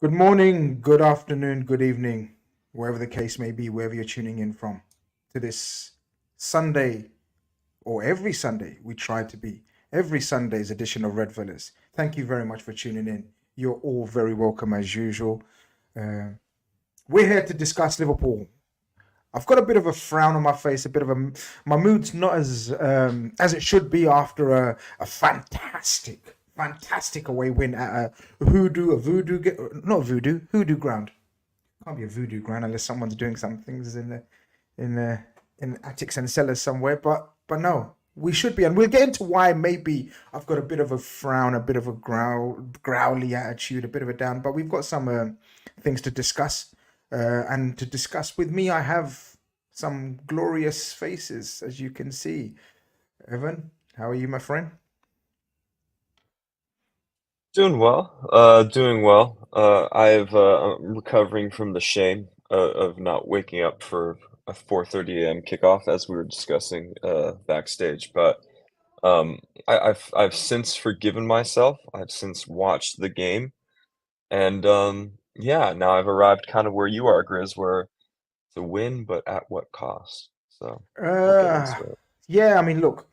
Good morning, good afternoon, good evening, wherever the case may be, wherever you're tuning in from, to this Sunday, or every Sunday, we try to be, every Sunday's edition of Red Villas. Thank you very much for tuning in. You're all very welcome as usual. Uh, we're here to discuss Liverpool. I've got a bit of a frown on my face, a bit of a my mood's not as it should be after a fantastic away win at hoodoo ground. Can't be a voodoo ground unless someone's doing some things in the in attics and cellars somewhere. But no, we should be, and we'll get into why. Maybe I've got a bit of a frown, a bit of a growly attitude, a bit of a down. But we've got some things to discuss. And to discuss with me, I have some glorious faces, as you can see. Evan, how are you, my friend? Doing well. Doing well. I'm recovering from the shame of not waking up for a 4:30 a.m. kickoff, as we were discussing backstage. But um, I've since forgiven myself. I've since watched the game, and yeah, now I've arrived kind of where you are, Grizz, where it's a win, but at what cost? So we'll get Uh, into it. yeah, I mean, look,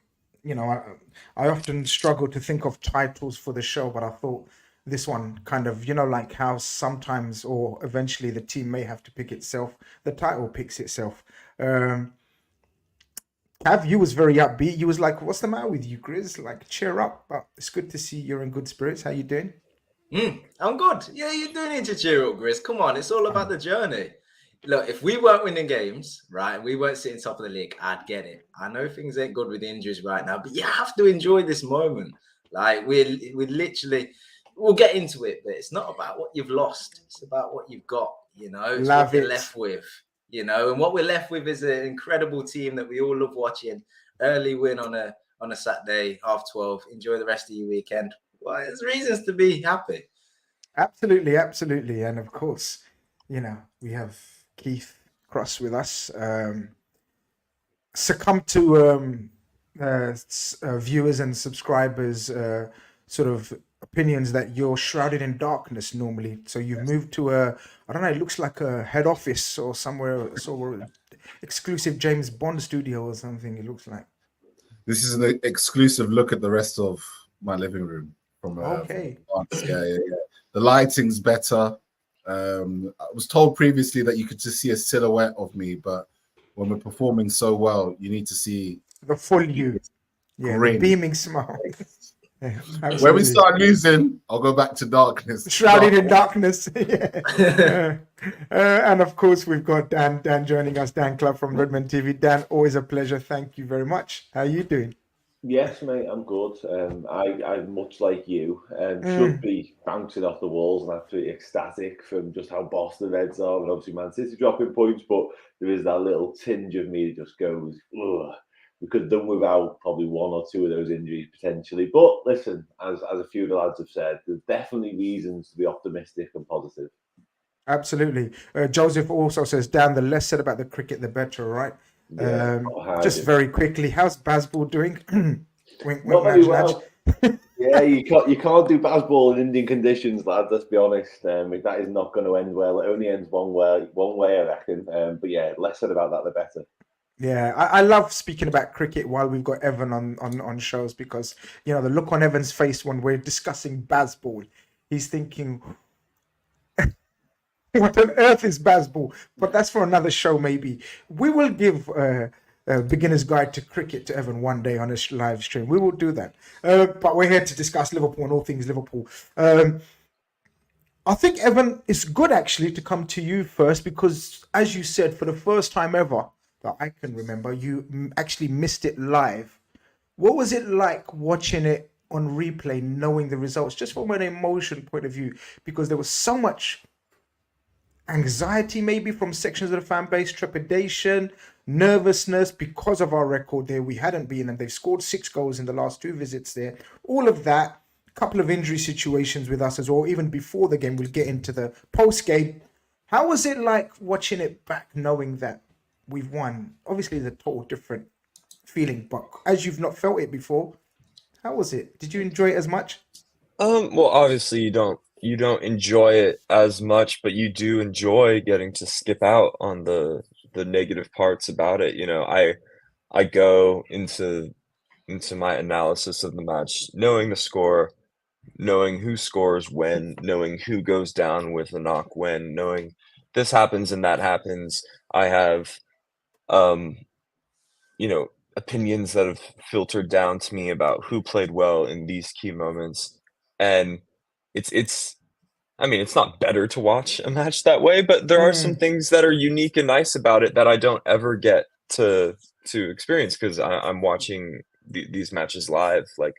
I often struggle to think of titles for the show, but I thought this one kind of, like how sometimes or eventually the team may have to pick itself. The title picks itself. Um, Cav, you was very upbeat. You was like, "What's the matter with you, Grizz? Like, cheer up." But it's good to see you're in good spirits. How you doing? I'm good. Yeah, you do need to cheer up, Grizz. Come on, it's all about the journey. Look, if we weren't winning games, right, and we weren't sitting top of the league, I'd get it. I know things ain't good with injuries right now, but you have to enjoy this moment. Like we literally, we'll get into it, but it's not about what you've lost. It's about what you've got. It's what Love you're it. left with. And what we're left with is an incredible team that we all love watching. Early win on a Saturday, 12:30. Enjoy the rest of your weekend. Well, there's reasons to be happy. Absolutely, absolutely. And of course, we have Keith Cross with us. Succumb to viewers and subscribers sort of opinions that you're shrouded in darkness normally. So you've moved to I don't know, it looks like a head office or somewhere, sort of exclusive James Bond studio or something, it looks like. This is an exclusive look at the rest of my living room from Okay. yeah. The lighting's better. I was told previously that you could just see a silhouette of me, but when we're performing so well, you need to see The full you. Yeah, the grin. beaming smile. Yeah, When we absolutely. start losing, I'll go back to darkness. Shrouded in darkness. Yeah. And of course, we've got Dan joining us, Dan Club from Redmond TV. Dan, always a pleasure. Thank you very much. How are you doing? Yes, mate, I'm good. I'm much like you. Should be bouncing off the walls and absolutely ecstatic from just how boss the Reds are, and obviously Man City dropping points. But there is that little tinge of me that just goes, ugh. We could have done without probably one or two of those injuries potentially. But listen, as a few of the lads have said, there's definitely reasons to be optimistic and positive. Absolutely. Joseph also says, Dan, the less said about the cricket, the better, right? Yeah, Just very quickly, how's Bazball doing? Wink, not wink, very nudge, well. nudge. Yeah, you can't do baseball in Indian conditions, lads. Let's be honest. That is not going to end well. It only ends one way, I reckon. But yeah, less said about that, the better. Yeah, I love speaking about cricket while we've got Evan on shows, because the look on Evan's face when we're discussing Bazball, he's thinking, what on earth is Bazball? But that's for another show, maybe. We will give a beginner's guide to cricket to Evan one day on a live stream. We will do that. But we're here to discuss Liverpool and all things Liverpool. I think, Evan, it's good actually to come to you first, because, as you said, for the first time ever that I can remember, you actually missed it live. What was it like watching it on replay, knowing the results, just from an emotion point of view? Because there was so much anxiety, maybe from sections of the fan base, trepidation, nervousness because of our record there. We hadn't been, and they've scored 6 goals in the last 2 visits there. All of that, couple of injury situations with us as well, even before the game. We'll get into the post-game. How was it like watching it back, knowing that we've won? Obviously, it's a total different feeling, but as you've not felt it before, how was it? Did you enjoy it as much? Well, obviously you you don't enjoy it as much, but you do enjoy getting to skip out on the negative parts about it. You know, I go into my analysis of the match knowing the score, knowing who scores when, knowing who goes down with a knock when, knowing this happens and that happens. I have um you know, opinions that have filtered down to me about who played well in these key moments. And it's I mean, it's not better to watch a match that way, but there are some things that are unique and nice about it that I don't ever get to experience because I'm watching these matches live, like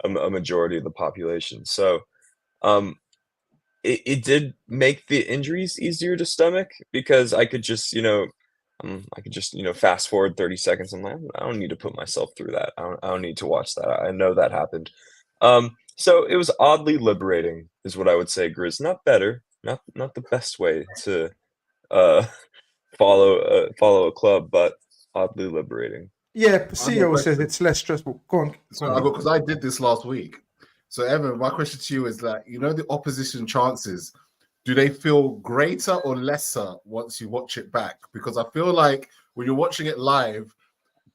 a majority of the population. So um, it did make the injuries easier to stomach because I could just, fast forward 30 seconds. I'm like, I don't need to put myself through that. I don't need to watch that. I know that happened. So it was oddly liberating, is what I would say, Grizz. Not better, not the best way to uh, follow a club, but oddly liberating. Yeah, I got a CEO says question. it's less stressful. Go on. So because I did this last week. So Evan, my question to you is that the opposition chances, do they feel greater or lesser once you watch it back? Because I feel like when you're watching it live,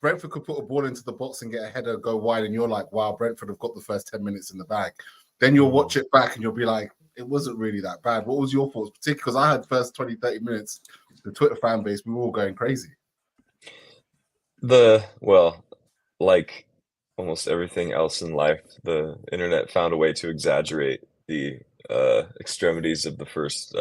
Brentford could put a ball into the box and get a header, go wide, and you're like, wow, Brentford have got the first 10 minutes in the bag. Then you'll watch it back and you'll be like, it wasn't really that bad. What was your thoughts? Particularly because I had first 20, 30 minutes, the Twitter fan base, we were all going crazy. Like almost everything else in life, the internet found a way to exaggerate the extremities of the first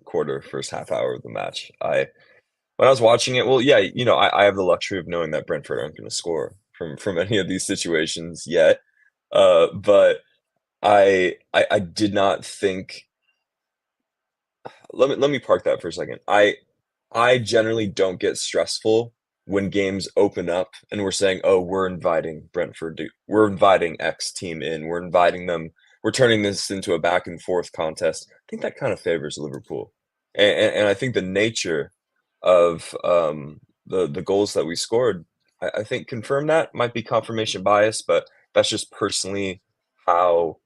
quarter, first half hour of the match. When I was watching it, I have the luxury of knowing that Brentford aren't going to score from any of these situations yet. But I did not think. Let me park that for a second. I generally don't get stressful when games open up and we're saying, oh, we're inviting Brentford, we're inviting X team in, we're inviting them, we're turning this into a back and forth contest. I think that kind of favors Liverpool. And I think the nature of the goals that we scored, I think confirm that. Might be confirmation bias, but that's just personally how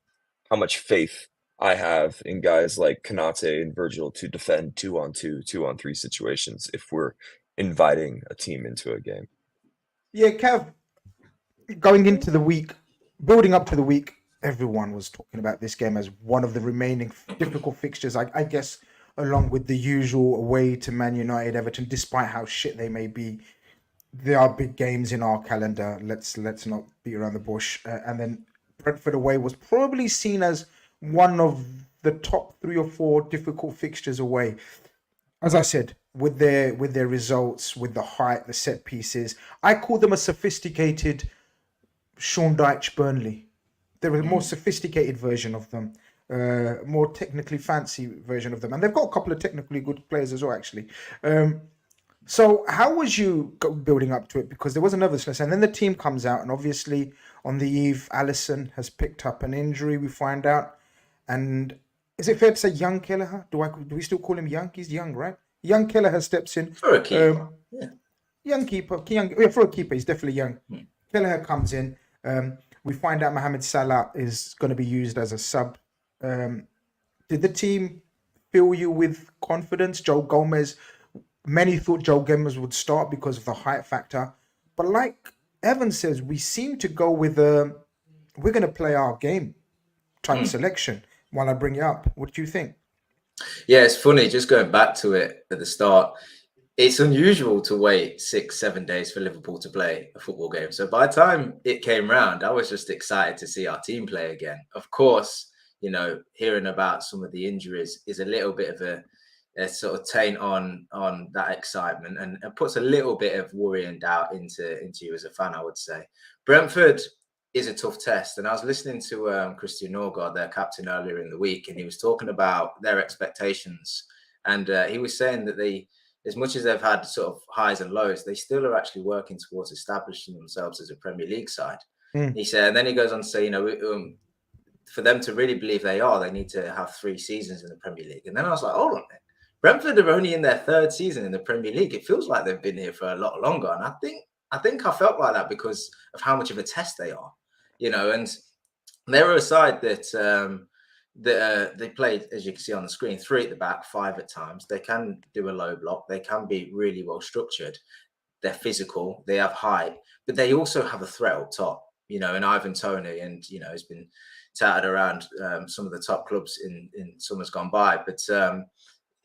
much faith I have in guys like Konate and Virgil to defend 2-on-2, 2-on-3 situations if we're inviting a team into a game. Yeah, Kev, going into the week, building up to the week, everyone was talking about this game as one of the remaining difficult fixtures, I guess, along with the usual away to Man United, Everton, despite how shit they may be. There are big games in our calendar. Let's not beat around the bush. And then Brentford away was probably seen as one of the top 3 or 4 difficult fixtures away. As I said, with their results, with the height, the set pieces, I call them a sophisticated Sean Dyche Burnley. They're a more sophisticated version of them, more technically fancy version of them, and they've got a couple of technically good players as well, actually. So how was you building up to it? Because there was a nervousness, and then the team comes out, and obviously on the eve, Alisson has picked up an injury, we find out. And is it fair to say young Kelleher? Do we still call him young? He's young, right? Young Kelleher steps in. For a keeper. Young keeper. For a keeper, he's definitely young. Kelleher comes in. We find out Mohamed Salah is going to be used as a sub. Did the team fill you with confidence? Joe Gomez, many thought Joe Gomez would start because of the height factor. But like Evan says, we seem to go with we're going to play our game type selection. While I bring it up, what do you think? Yeah, it's funny, just going back to it at the start, it's unusual to wait 6-7 days for Liverpool to play a football game. So by the time it came round, I was just excited to see our team play again. Of course, hearing about some of the injuries is a little bit of a sort of taint on that excitement and puts a little bit of worry and doubt into you as a fan, I would say. Brentford is a tough test. And I was listening to Christian Norgard, their captain, earlier in the week, and he was talking about their expectations. And he was saying that they, as much as they've had sort of highs and lows, they still are actually working towards establishing themselves as a Premier League side. He said, and then he goes on to say, for them to really believe they need to have 3 seasons in the Premier League. And then I was like, hold on, man. Brentford are only in their 3rd season in the Premier League. It feels like they've been here for a lot longer. And I think I felt like that because of how much of a test they are, and they were a side that They played, as you can see on the screen, 3 at the back, 5 at times. They can do a low block. They can be really well structured. They're physical. They have height, but they also have a threat up top. In Ivan Toney, and has been touted around some of the top clubs in summers gone by. But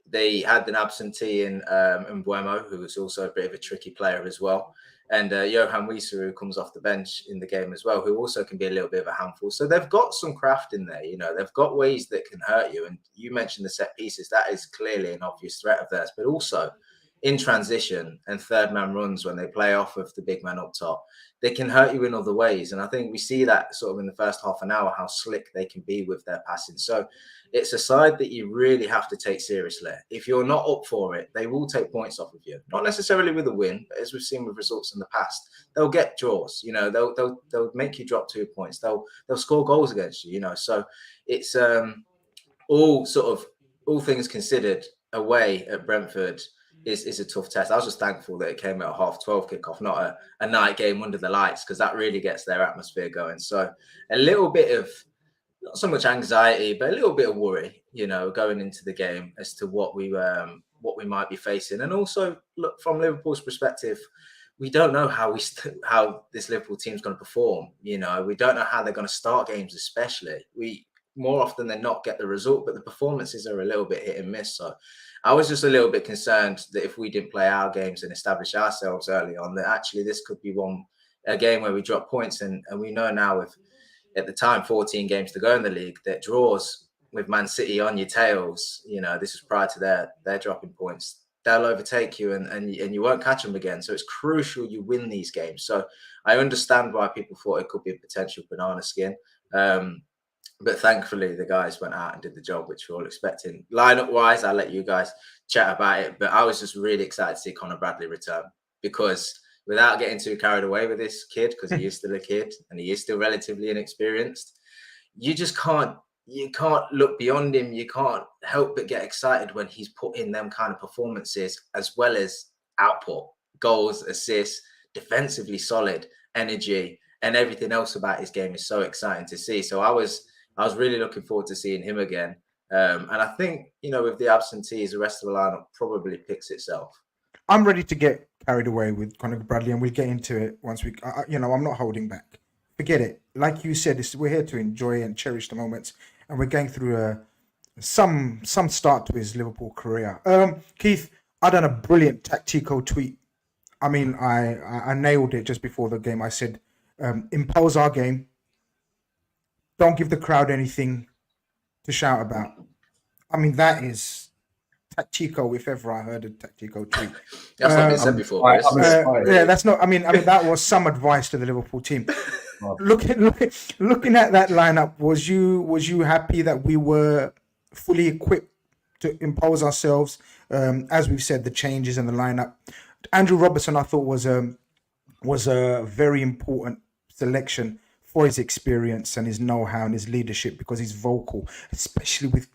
they had an absentee in Mbuemo, who was also a bit of a tricky player as well. And Johan Wieser, who comes off the bench in the game as well, who also can be a little bit of a handful. So they've got some craft in there. They've got ways that can hurt you. And you mentioned the set pieces. That is clearly an obvious threat of theirs. But also in transition and third man runs, when they play off of the big man up top, they can hurt you in other ways. And I think we see that sort of in the first half an hour, how slick they can be with their passing. So it's a side that you really have to take seriously. If you're not up for it, they will take points off of you. Not necessarily with a win, but as we've seen with results in the past, they'll get draws. They'll make you drop 2 points. They'll score goals against you. So it's all things considered, away at Brentford is a tough test. I was just thankful that it came at a 12:30 kickoff, not a night game under the lights, because that really gets their atmosphere going. So a little bit of, not so much anxiety, but a little bit of worry, going into the game as to what we might be facing. And also, look, from Liverpool's perspective, we don't know how this Liverpool team's going to perform. We don't know how they're going to start games, especially. We more often than not get the result, but the performances are a little bit hit and miss. So I was just a little bit concerned that if we didn't play our games and establish ourselves early on, that actually this could be a game where we drop points. And we know now, with at the time 14 games to go in the league, that draws with Man City on your tails, this was prior to their dropping points, they'll overtake you and you won't catch them again. So it's crucial you win these games. So I understand why people thought it could be a potential banana skin. But thankfully, the guys went out and did the job, which we're all expecting. Lineup-wise, I'll let you guys chat about it. But I was just really excited to see Conor Bradley return, because without getting too carried away with this kid, because he is still a kid and he is still relatively inexperienced, you just can't look beyond him. You can't help but get excited when he's put in them kind of performances, as well as output, goals, assists, defensively solid, energy, and everything else about his game is so exciting to see. So I was really looking forward to seeing him again. And I think, with the absentees, the rest of the lineup probably picks itself. I'm ready to get carried away with Conor Bradley, and we'll get into it once we, I'm not holding back. Forget it. Like you said, we're here to enjoy and cherish the moments, and we're going through some start to his Liverpool career. Keith, I done a brilliant tactical tweet. I mean, I nailed it just before the game. I said, impose our game. Don't give the crowd anything to shout about. I mean, that is tactical, if ever I heard a tactical tweet. That's not been said before, Chris. That's not. I mean, that was some advice to the Liverpool team. Looking at that lineup, was you happy that we were fully equipped to impose ourselves? As we've said, the changes in the lineup. Andrew Robertson, I thought, was a very important selection for his experience and his know-how and his leadership, because he's vocal, especially with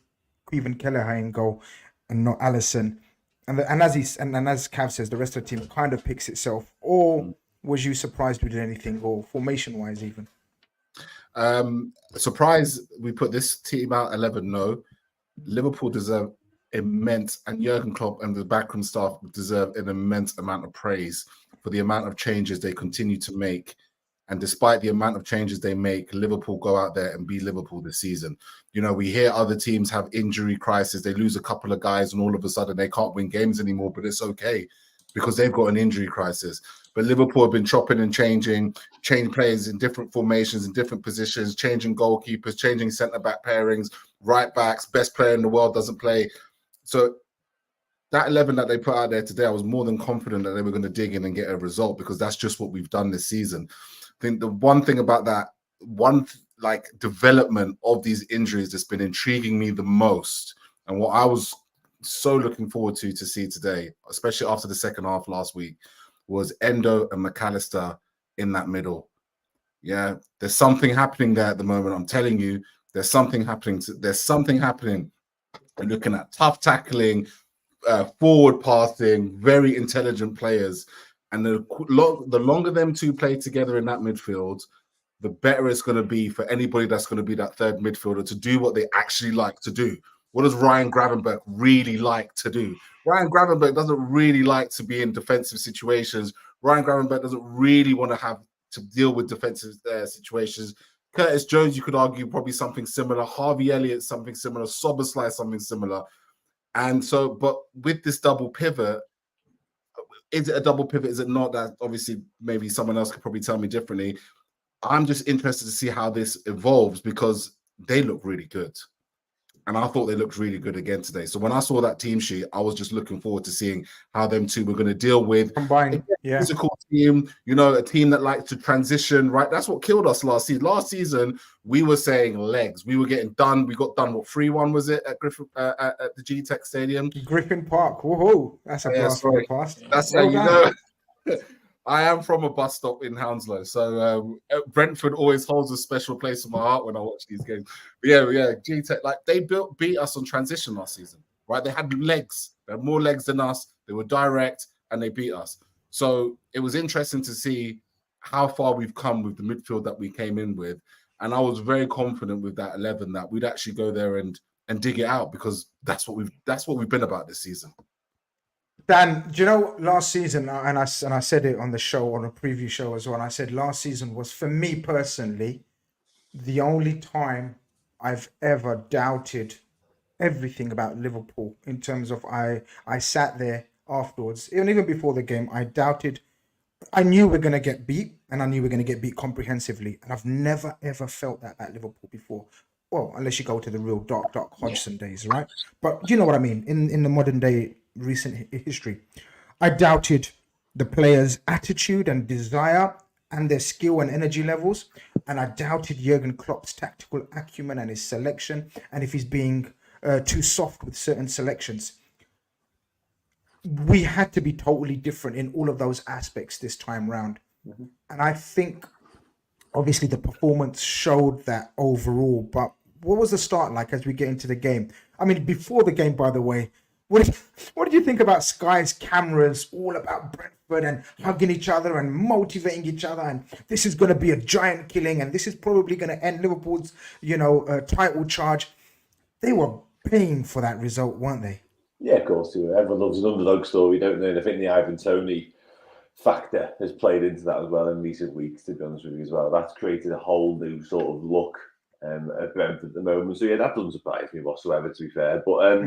Kevin Kelleher in goal and not Alisson. And as Cav says, the rest of the team kind of picks itself. Or was you surprised with anything, or formation-wise even? Surprise, we put this team out 11. No, Liverpool deserve immense, and Jurgen Klopp and the backroom staff deserve an immense amount of praise for the amount of changes they continue to make. And despite the amount of changes they make, Liverpool go out there and be Liverpool this season. We hear other teams have injury crisis. They lose a couple of guys and all of a sudden they can't win games anymore, but it's okay because they've got an injury crisis. But Liverpool have been chopping and changing players in different formations, in different positions, changing goalkeepers, changing centre-back pairings, right backs, best player in the world doesn't play. So that 11 that they put out there today, I was more than confident that they were going to dig in and get a result, because that's just what we've done this season. I think the one thing about that, development of these injuries that's been intriguing me the most, and what I was so looking forward to see today, especially after the second half last week, was Endo and McAllister in that middle. Yeah, there's something happening there at the moment. I'm telling you, there's something happening. Looking at tough tackling, forward passing, very intelligent players. And the longer them two play together in that midfield, the better it's going to be for anybody that's going to be that third midfielder to do what they actually like to do. What does Ryan Gravenberch really like to do? Ryan Gravenberch doesn't really like to be in defensive situations. Ryan Gravenberch doesn't really want to have to deal with defensive situations. Curtis Jones, you could argue, probably something similar. Harvey Elliott, something similar. Soberslide, something similar. And so, but with this double pivot, is it a double pivot? Is it not? That obviously maybe someone else could probably tell me differently. I'm just interested to see how this evolves because they look really good. And I thought they looked really good again today. So when I saw that team sheet, I was just looking forward to seeing how them two were going to deal with combined, physical team, you know, a team that likes to transition, right? That's what killed us last season. Last season, we were saying legs. We were getting done. We got done, what, 3-1 was it at Griffin, at the G-Tech Stadium? Griffin Park. Whoa, that's a blast from the past. That's Well how done. you know. I am from a bus stop in Hounslow, so Brentford always holds a special place in my heart when I watch these games. But yeah, G-Tech, like they beat us on transition last season, right? They had legs, they had more legs than us. They were direct, and they beat us. So it was interesting to see how far we've come with the midfield that we came in with, and I was very confident with that 11 that we'd actually go there and dig it out because that's what we've been about this season. Dan, do you know last season, and I said it on the show, on a preview show as well, and I said last season was, for me personally, the only time I've ever doubted everything about Liverpool in terms of I sat there afterwards, even before the game, I knew we're going to get beat, and I knew we're going to get beat comprehensively, and I've never, ever felt that about Liverpool before. Well, unless you go to the real dark Hodgson days, right? But you know what I mean? In the modern day recent history, I doubted the players' attitude and desire and their skill and energy levels, and I doubted Jurgen Klopp's tactical acumen and his selection, and if he's being too soft with certain selections. We had to be totally different in all of those aspects this time round, and I think obviously the performance showed that overall. But what was the start like as we get into the game? I mean, before the game, by the way, what did you think about Sky's cameras all about Brentford and hugging each other and motivating each other, and this is going to be a giant killing and this is probably going to end Liverpool's title charge? They were paying for that result, weren't they? Yeah, of course. Everyone loves an underdog story, don't they? And I think the Ivan Toney factor has played into that as well in recent weeks, to be honest with you as well. That's created a whole new sort of look at Brentford at the moment. So yeah, that doesn't surprise me whatsoever, to be fair. But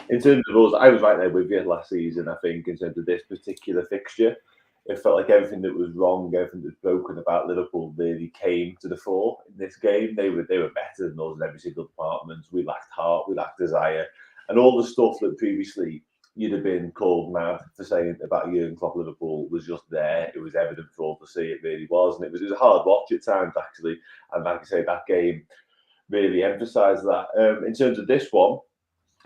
in terms of us, I was right there with you last season, I think, in terms of this particular fixture. It felt like everything that was wrong, everything that was broken about Liverpool really came to the fore in this game. They were better than us in every single department. We lacked heart, we lacked desire. And all the stuff that previously you'd have been called mad for saying about Jurgen Klopp Liverpool was just there. It was evident for all to see. It really was. And it was a hard watch at times, actually. And like I say, that game really emphasised that. In terms of this one,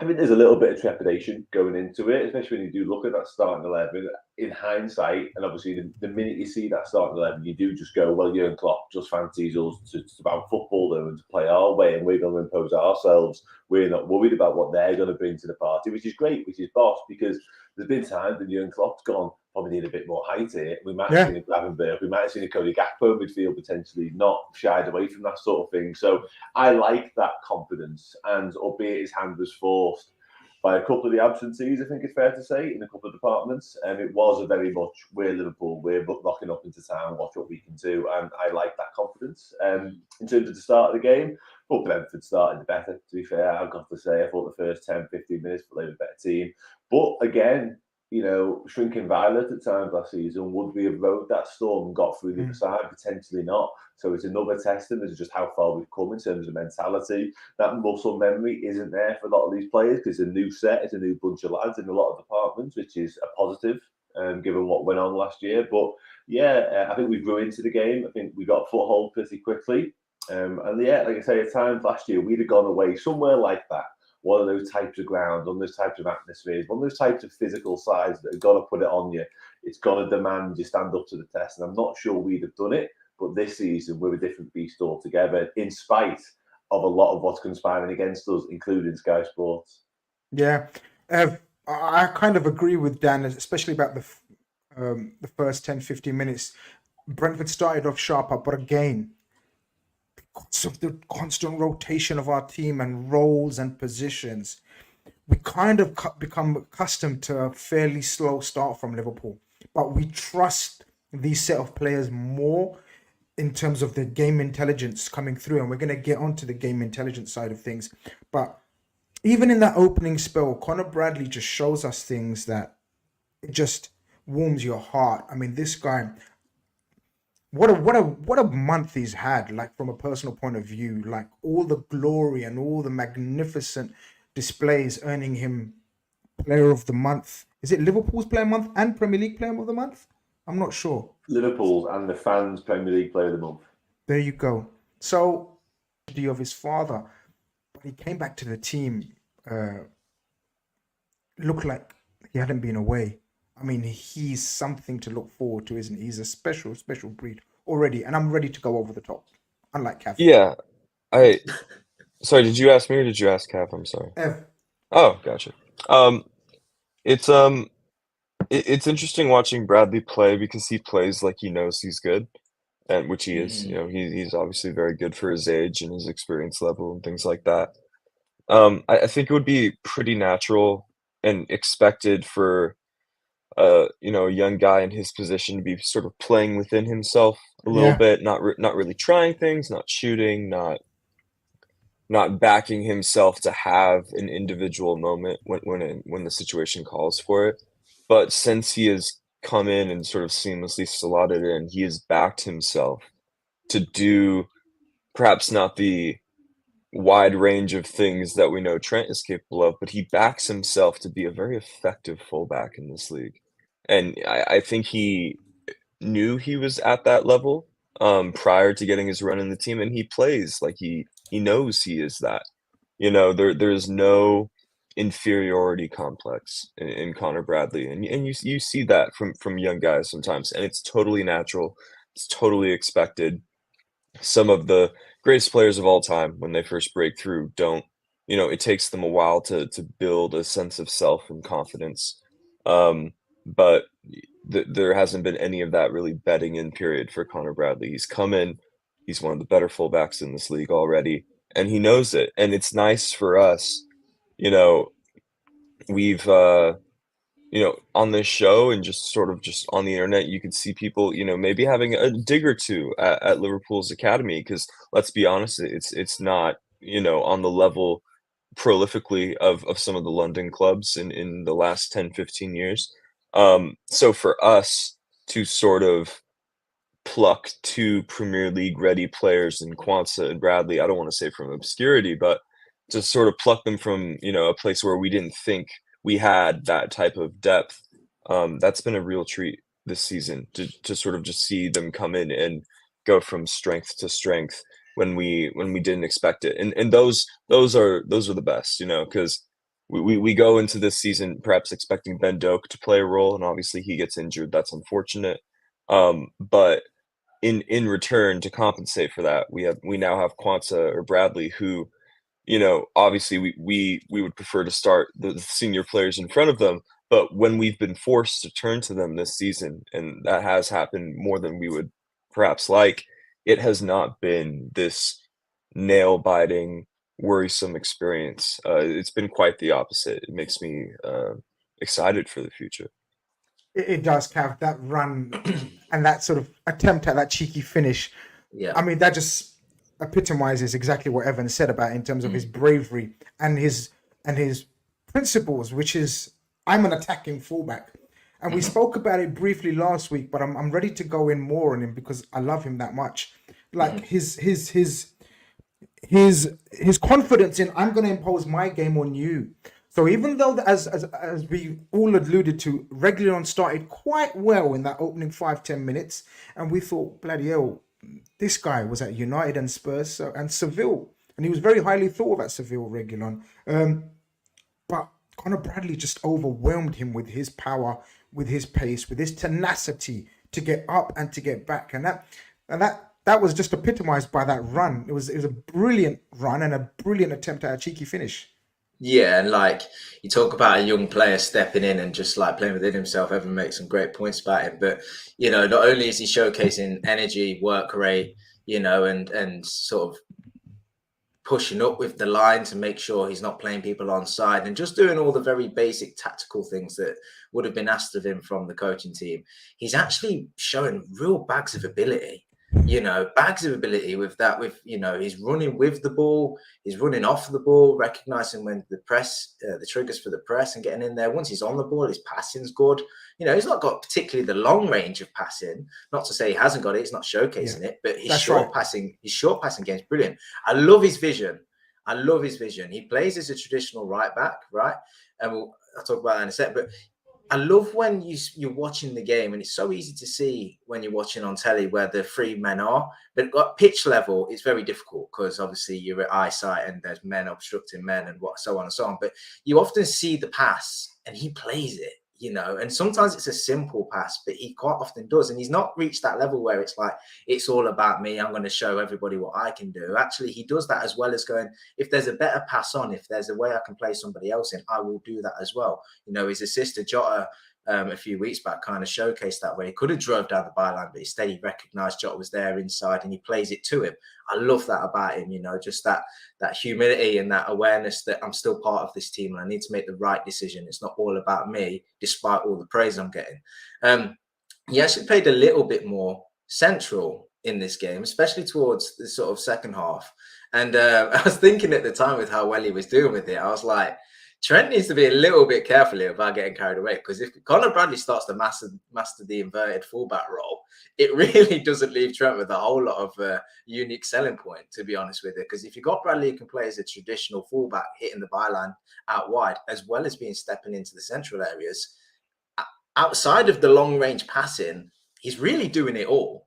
I mean, there's a little bit of trepidation going into it, especially when you do look at that starting 11 in hindsight. And obviously, the minute you see that starting 11, you do just go, well, Jurgen Klopp just fancies us to about football though, and to play our way, and we're going to impose ourselves. We're not worried about what they're going to bring to the party, which is great, which is boss, because there's been times when Jurgen Klopp's gone, probably need a bit more height here. We might have seen a Gravenberch, we might have seen a Cody Gakpo midfield potentially, not shied away from that sort of thing. So I like that confidence, and albeit his hand was forced by a couple of the absentees, I think it's fair to say, in a couple of departments. It was a very much, we're Liverpool, we're knocking up into town, watch what we can do. And I like that confidence. In terms of the start of the game, well, Brentford started better, to be fair. I've got to say, I thought the first 10, 15 minutes, they were a better team. But again, shrinking violet at times last season, would we have rode that storm and got through the other side? Potentially not. So it's another testament as just how far we've come in terms of mentality. That muscle memory isn't there for a lot of these players because it's a new set, it's a new bunch of lads in a lot of departments, which is a positive, given what went on last year. But yeah, I think we grew into the game. I think we got a foothold pretty quickly. And yeah, like I say, at times last year, we'd have gone away somewhere like that. One of those types of grounds, one of those types of atmospheres, one of those types of physical sides that have got to put it on you. It's got to demand you stand up to the test. And I'm not sure we'd have done it, but this season we're a different beast altogether, in spite of a lot of what's conspiring against us, including Sky Sports. Yeah, I kind of agree with Dan, especially about the first 10, 15 minutes. Brentford started off sharper, but again, because of the constant rotation of our team and roles and positions, we kind of become accustomed to a fairly slow start from Liverpool. But we trust these set of players more in terms of the game intelligence coming through. And we're going to get onto the game intelligence side of things. But even in that opening spell, Conor Bradley just shows us things that it just warms your heart. I mean, this guy, what a month he's had, like from a personal point of view, like all the glory and all the magnificent displays earning him player of the month. Is it Liverpool's player of the month and Premier League player of the month? I'm not sure. Liverpool and the fans Premier League player of the month. There you go. So, of his father, but he came back to the team, looked like he hadn't been away. I mean, he's something to look forward to, isn't he? He's a special breed already, and I'm ready to go over the top, unlike Cav. Yeah, sorry, did you ask me or did you ask Cav? I'm sorry. Ev. Oh, gotcha. It's interesting watching Bradley play because he plays like he knows he's good, and which he is. You know, he's obviously very good for his age and his experience level and things like that. I think it would be pretty natural and expected for a young guy in his position to be sort of playing within himself a little bit, not really trying things, not shooting, not backing himself to have an individual moment when the situation calls for it. But since he has come in and sort of seamlessly slotted in, he has backed himself to do perhaps not the wide range of things that we know Trent is capable of, but he backs himself to be a very effective fullback in this league. And I think he knew he was at that level prior to getting his run in the team, and he plays like he knows he is that. You know, there's no inferiority complex in Conor Bradley, and you see that from young guys sometimes, and it's totally natural. It's totally expected. Some of the greatest players of all time, when they first break through, don't, it takes them a while to build a sense of self and confidence. But there hasn't been any of that really bedding in period for Conor Bradley. He's come in, he's one of the better fullbacks in this league already, and he knows it. And it's nice for us, we've on this show and just sort of just on the internet, you could see people, maybe having a dig or two at Liverpool's academy, because let's be honest, it's not, on the level prolifically of some of the London clubs in the last 10, 15 years. So for us to sort of pluck two Premier League ready players in Quansah and Bradley, I don't want to say from obscurity, but to sort of pluck them from, a place where we didn't think we had that type of depth. That's been a real treat this season to sort of just see them come in and go from strength to strength when we didn't expect it. And those are the best, because we go into this season perhaps expecting Ben Doak to play a role, and obviously he gets injured. That's unfortunate. But in return, to compensate for that, we now have Quansah or Bradley, who, obviously we would prefer to start the senior players in front of them, but when we've been forced to turn to them this season, and that has happened more than we would perhaps like, it has not been this nail-biting, worrisome experience. It's been quite the opposite. It makes me excited for the future. It does, Cav, that run and that sort of attempt at that cheeky finish. Yeah, I mean, that just epitomizes exactly what Evan said about in terms of his bravery and his principles, which is, I'm an attacking fullback. And we spoke about it briefly last week, but I'm ready to go in more on him because I love him that much. Like his confidence in, I'm going to impose my game on you. So even though, as we all alluded to, Reguilon started quite well in that opening 5-10 minutes, and we thought, bloody hell, this guy was at United and Spurs and Seville, and he was very highly thought of at Seville, Reguilon. But Conor Bradley just overwhelmed him with his power, with his pace, with his tenacity to get up and to get back, and that was just epitomized by that run. It was a brilliant run and a brilliant attempt at a cheeky finish. Yeah, and like you talk about a young player stepping in and just like playing within himself. Evan makes some great points about him, but not only is he showcasing energy, work rate, and sort of pushing up with the line to make sure he's not playing people onside, and just doing all the very basic tactical things that would have been asked of him from the coaching team. He's actually showing real bags of ability. Bags of ability with that, he's running with the ball, he's running off the ball, recognizing when the triggers for the press and getting in there. Once he's on the ball, his passing's good. He's not got particularly the long range of passing. Not to say he hasn't got it, he's not showcasing it, but his short passing game is brilliant. I love his vision. He plays as a traditional right back, right? And I'll talk about that in a sec, but I love when you're watching the game, and it's so easy to see when you're watching on telly where the three men are, but at pitch level, it's very difficult because obviously you're at eyesight and there's men obstructing men and so on and so on. But you often see the pass and he plays it, and sometimes it's a simple pass, but he quite often does. And he's not reached that level where it's like, it's all about me, I'm going to show everybody what I can do. Actually, he does that as well as going, if there's a better pass on, if there's a way I can play somebody else in, I will do that as well. His assist to Jota a few weeks back kind of showcased that way. He could have drove down the byline, but instead he recognised Jota was there inside and he plays it to him. I love that about him, just that humility and that awareness that I'm still part of this team and I need to make the right decision. It's not all about me, despite all the praise I'm getting. He actually played a little bit more central in this game, especially towards the sort of second half. And I was thinking at the time with how well he was doing with it, I was like, Trent needs to be a little bit careful here about getting carried away, because if Conor Bradley starts to master the inverted fullback role, it really doesn't leave Trent with a whole lot of unique selling point, to be honest with you. Because if you've got Bradley who can play as a traditional fullback, hitting the byline out wide, as well as stepping into the central areas, outside of the long range passing, he's really doing it all,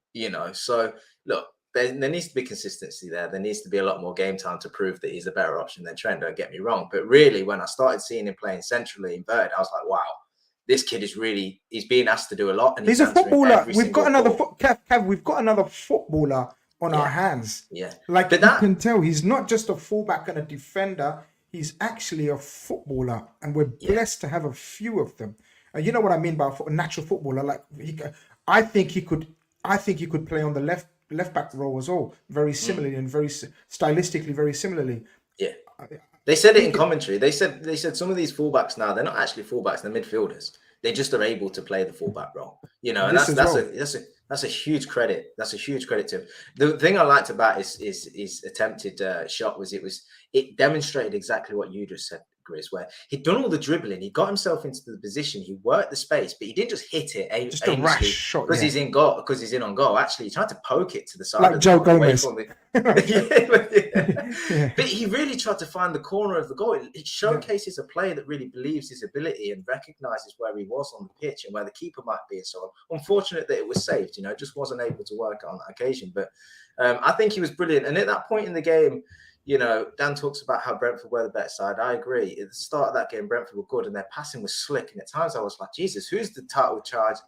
So look, there needs to be consistency there. There needs to be a lot more game time to prove that he's a better option than Trent, don't get me wrong. But really, when I started seeing him playing centrally inverted, I was like, wow, this kid is he's being asked to do a lot. And he's a footballer. We've got another footballer on our hands. Yeah. Like you can tell, he's not just a fullback and a defender. He's actually a footballer. And we're blessed to have a few of them. You know what I mean by a natural footballer? Like I think he could play on the left back role as well, very similarly and very stylistically very similarly. Yeah, they said it in commentary. They said some of these fullbacks now, they're not actually fullbacks, they're midfielders. They just are able to play the fullback role, and that's a huge credit. That's a huge credit to him. The thing I liked about his attempted shot was it demonstrated exactly what you just said, Grizz, where he'd done all the dribbling, he got himself into the position, he worked the space, but he didn't just hit it just a rash shot because he's in goal, because he's in on goal. Actually, he tried to poke it to the side, like Joe Gomez. But he really tried to find the corner of the goal. It showcases a player that really believes his ability and recognizes where he was on the pitch and where the keeper might be and so on. Unfortunate that it was saved, just wasn't able to work on that occasion. But I think he was brilliant. And at that point in the game, Dan talks about how Brentford were the better side. I agree. At the start of that game, Brentford were good and their passing was slick. And at times I was like, Jesus, who's the title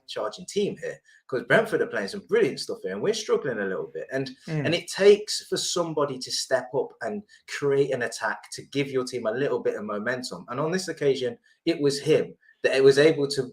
charging team here? Because Brentford are playing some brilliant stuff here and we're struggling a little bit. And it takes for somebody to step up and create an attack to give your team a little bit of momentum. And on this occasion, it was him that was able to,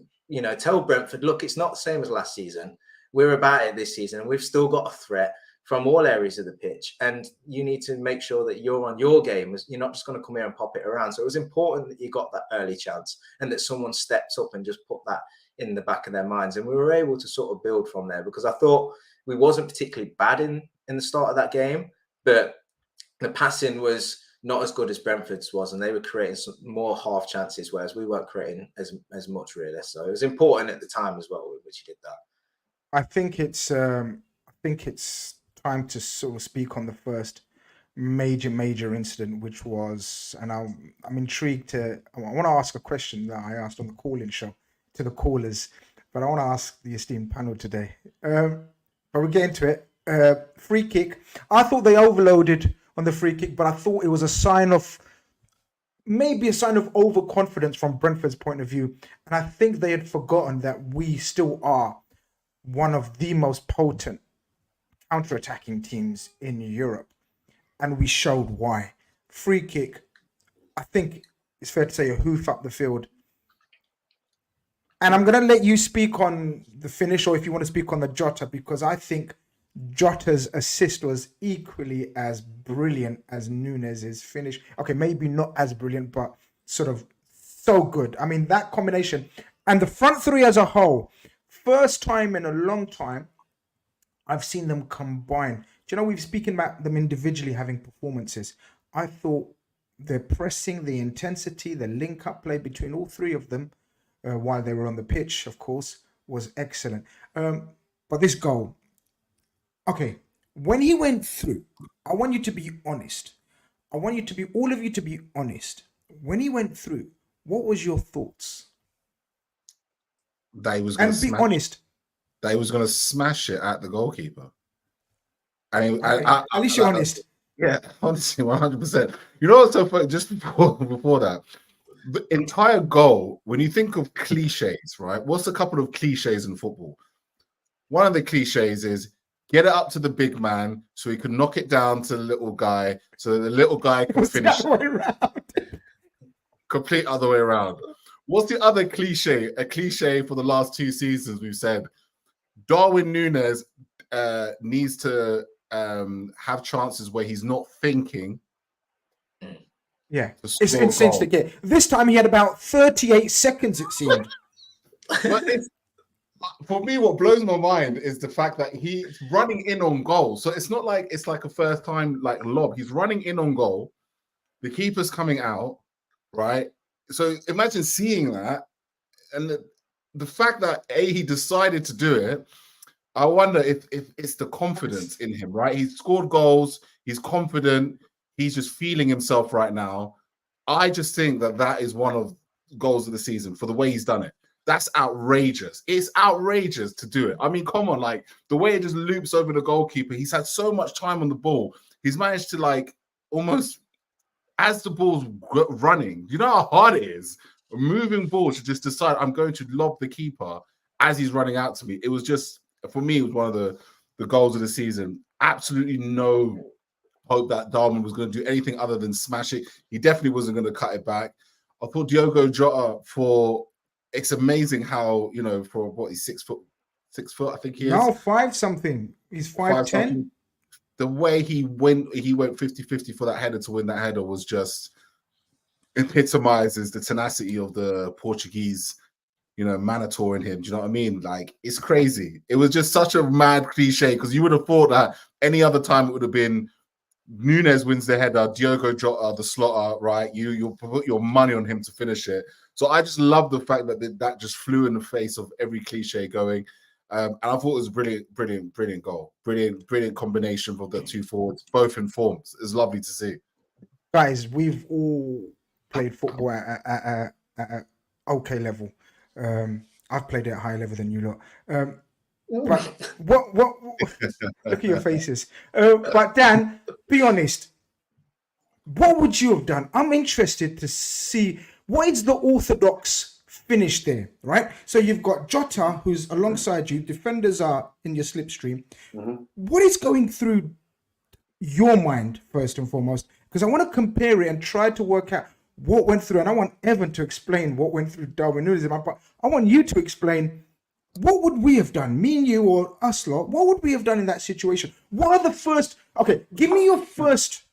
tell Brentford, look, it's not the same as last season. We're about it this season and we've still got a threat from all areas of the pitch, and you need to make sure that you're on your game. You're not just going to come here and pop it around. So it was important that you got that early chance and that someone stepped up and just put that in the back of their minds. And we were able to sort of build from there, because I thought we wasn't particularly bad in the start of that game, but the passing was not as good as Brentford's was, and they were creating some more half chances, whereas we weren't creating as much really. So it was important at the time as well, which he did that. I think it's time to sort of speak on the first major incident, which was, and I'm intrigued I want to ask a question that I asked on the call-in show to the callers, but I want to ask the esteemed panel today. But we'll get into it. Free kick. I thought they overloaded on the free kick, but I thought it was maybe a sign of overconfidence from Brentford's point of view. And I think they had forgotten that we still are one of the most potent counter-attacking teams in Europe, and we showed why. Free kick, I think it's fair to say, a hoof up the field. And I'm going to let you speak on the finish, or if you want to speak on the Jota, because I think Jota's assist was equally as brilliant as Nunez's finish. Okay, maybe not as brilliant, but sort of so good. I mean, that combination and the front three as a whole, first time in a long time, I've seen them combine. Do you know, we've spoken about them individually having performances. I thought the pressing, the intensity, the link up play between all three of them while they were on the pitch, of course, was excellent. But this goal, okay, when he went through, I want you to be honest. I want you to be, all of you to be honest. When he went through, what was your thoughts? That he was going And to be honest. That he was going to smash it at the goalkeeper. And Okay, at least you're honest. Yeah, honestly, 100%. You know what's so funny? Just before that, the entire goal, when you think of cliches, right? What's a couple of cliches in football? One of the cliches is get it up to the big man so he can knock it down to the little guy so the little guy can finish. The other way around. Complete other way around. What's the other cliche? A cliche for the last 2 seasons we've said Darwin Núñez needs to have chances where he's not thinking. Yeah, it's instant. Yeah. This time he had about 38 seconds, it seemed. But for me, what blows my mind is the fact that he's running in on goal. So it's not like it's like a first time like lob. He's running in on goal. The keeper's coming out, right? So imagine seeing that, and the fact that he decided to do it. I wonder if it's the confidence in him, right? He's scored goals. He's confident. He's just feeling himself right now. I just think that is one of the goals of the season for the way he's done it. That's outrageous. It's outrageous to do it. I mean, come on, like the way it just loops over the goalkeeper. He's had so much time on the ball. He's managed to like almost, as the ball's running, you know how hard it is? A moving ball to just decide I'm going to lob the keeper as he's running out to me. It was just, for me, it was one of the goals of the season. Absolutely no hope that Darwin was going to do anything other than smash it. He definitely wasn't going to cut it back. I thought Diogo Jota it's amazing how, you know, for what, he's 6 foot, I think he is. No, 5 something. He's 5'10". The way he went 50-50 for that header to win that header was just epitomizes the tenacity of the Portuguese, you know, Manator in him. Do you know what I mean? Like, it's crazy. It was just such a mad cliche because you would have thought that any other time it would have been Núñez wins the header, Diogo Jota, the slotter, right? You'll put your money on him to finish it. So I just love the fact that just flew in the face of every cliche going. And I thought it was brilliant goal. Brilliant combination of the two forwards, both in forms. It's lovely to see. Guys, we've all played football at a okay level. I've played at a higher level than you lot. But what look at your faces. But Dan, be honest. What would you have done? I'm interested to see what is the orthodox finish there, right? So you've got Jota, who's alongside you. Defenders are in your slipstream. Mm-hmm. What is going through your mind, first and foremost? Because I want to compare it and try to work out what went through. And I want Evan to explain what went through Darwin Núñez. But I want you to explain, what would we have done? Me and you or us lot, what would we have done in that situation? What are the first... Okay, give me your first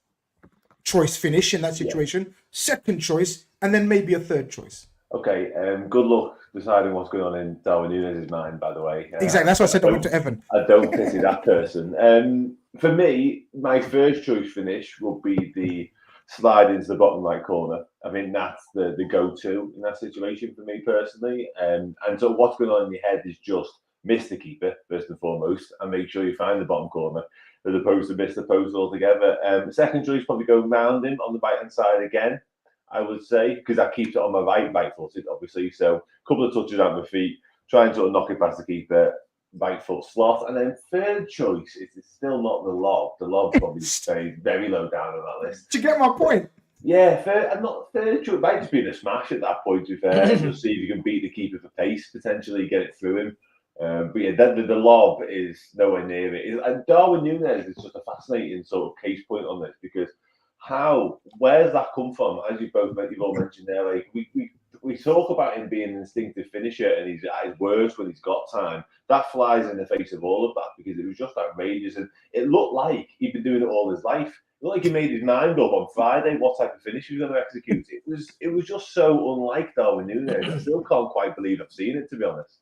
choice finish in that situation, second choice, and then maybe a third choice. Okay, good luck deciding what's going on in Darwin Núñez's mind, by the way. Exactly, that's why I said I went to Evan. I don't pity that person. For me, my first choice finish would be the slide into the bottom right corner. I mean, that's the go-to in that situation for me personally. And so what's going on in your head is just miss the keeper, first and foremost, and make sure you find the bottom corner, as opposed to miss the post altogether. Second choice, probably go round him on the right-hand side again, I would say, because that keeps it on my right-footed, obviously. So a couple of touches out my feet, try and sort of knock it past the keeper, right foot slot. And then third choice is still not the lob. The lob probably stays very low down on that list. Do you get my point? Yeah, third choice. It might just be a smash at that point, to be fair. Just see if you can beat the keeper for pace, potentially get it through him. But yeah, the lob is nowhere near it. And Darwin Núñez is just a fascinating sort of case point on this, because where's that come from? As you've all mentioned there, like we we talk about him being an instinctive finisher and he's at his worst when he's got time. That flies in the face of all of that because it was just outrageous. And it looked like he'd been doing it all his life. It looked like he made his mind up on Friday what type of finish he was going to execute. It was just so unlike Darwin Núñez. I still can't quite believe I've seen it, to be honest.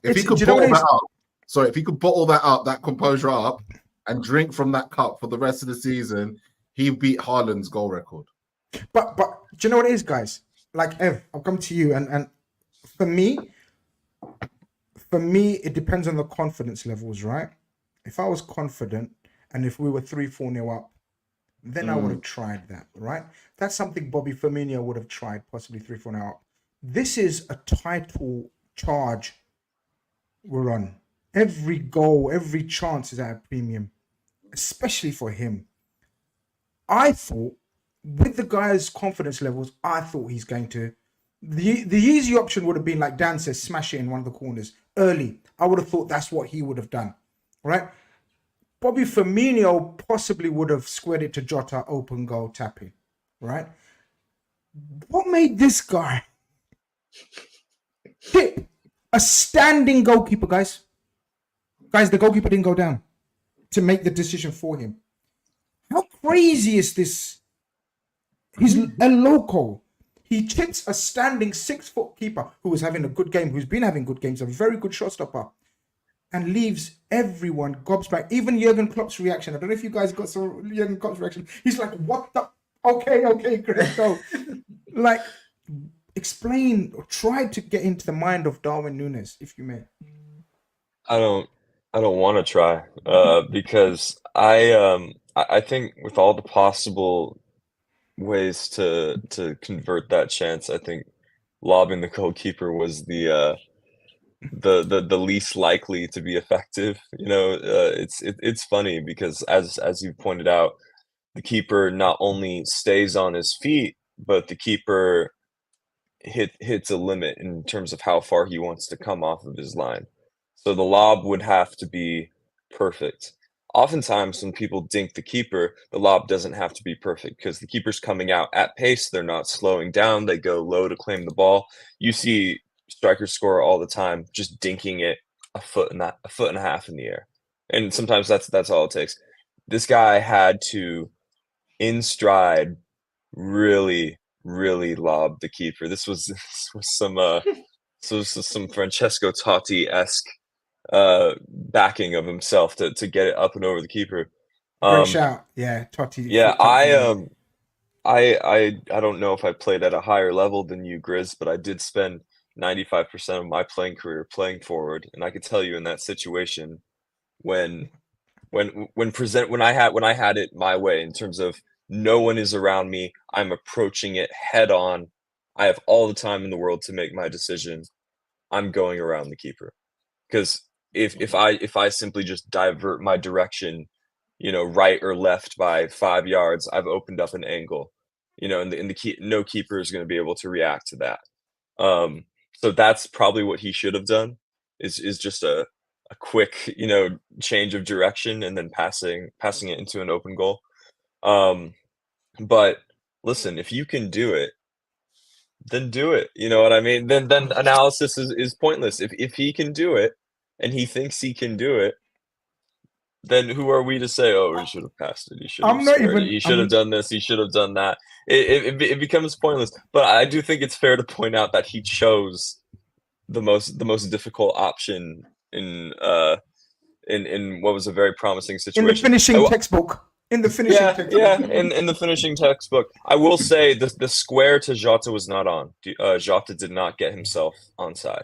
If he could bottle that up, if he could bottle that up, that composure up, and drink from that cup for the rest of the season, he beat Haaland's goal record. But do you know what it is, guys? Like, Ev, I'll come to you, and for me, it depends on the confidence levels, right? If I was confident, and if we were 3-4-0 up, then I would have tried that, right? That's something Bobby Firmino would have tried, possibly 3-4-0 up. This is a title charge we're on. Every goal, every chance is at a premium, especially for him. I thought, with the guy's confidence levels, I thought he's going to... The easy option would have been, like Dan says, smash it in one of the corners early. I would have thought that's what he would have done, right? Bobby Firmino possibly would have squared it to Jota, open goal, tapping, right? What made this guy hit a standing goalkeeper, guys? Guys, the goalkeeper didn't go down to make the decision for him. How crazy is this? He's a local. He chips a standing 6-foot keeper who was having a good game, who's been having good games, a very good shot stopper, and leaves everyone gobsmacked. Even Jurgen Klopp's reaction. I don't know if you guys got some Jurgen Klopp's reaction. He's like, what the? Okay, Chris, go. Like, explain or try to get into the mind of Darwin Núñez, if you may. I don't want to try because I think with all the possible ways to convert that chance, I think lobbing the goalkeeper was the least likely to be effective. You know, it's funny because as you pointed out, the keeper not only stays on his feet, but the keeper hits a limit in terms of how far he wants to come off of his line. So the lob would have to be perfect. Oftentimes, when people dink the keeper, the lob doesn't have to be perfect because the keeper's coming out at pace. They're not slowing down. They go low to claim the ball. You see strikers score all the time, just dinking it a foot and a half in the air, and sometimes that's all it takes. This guy had to, in stride, really lob the keeper. This was some Francesco Totti-esque backing of himself to get it up and over the keeper. Great shout. Yeah, Totti. Yeah, I don't know if I played at a higher level than you, Grizz, but I did spend 95% of my playing career playing forward, and I could tell you in that situation when I had it my way in terms of no one is around me, I'm approaching it head on. I have all the time in the world to make my decision. I'm going around the keeper because if I simply just divert my direction, you know, right or left by 5 yards, I've opened up an angle, you know, and no keeper is going to be able to react to that. So that's probably what he should have done is just a quick, you know, change of direction and then passing it into an open goal. But listen, if you can do it, then do it. You know what I mean? Then analysis is pointless. If he can do it and he thinks he can do it, then who are we to say, oh, he should have passed it, he should have done this, he should have done that. It becomes pointless. But I do think it's fair to point out that he chose the most difficult option in what was a very promising situation. In the finishing textbook. In the finishing textbook. Yeah, in the finishing textbook. I will say the square to Jota was not on. Jota did not get himself onside.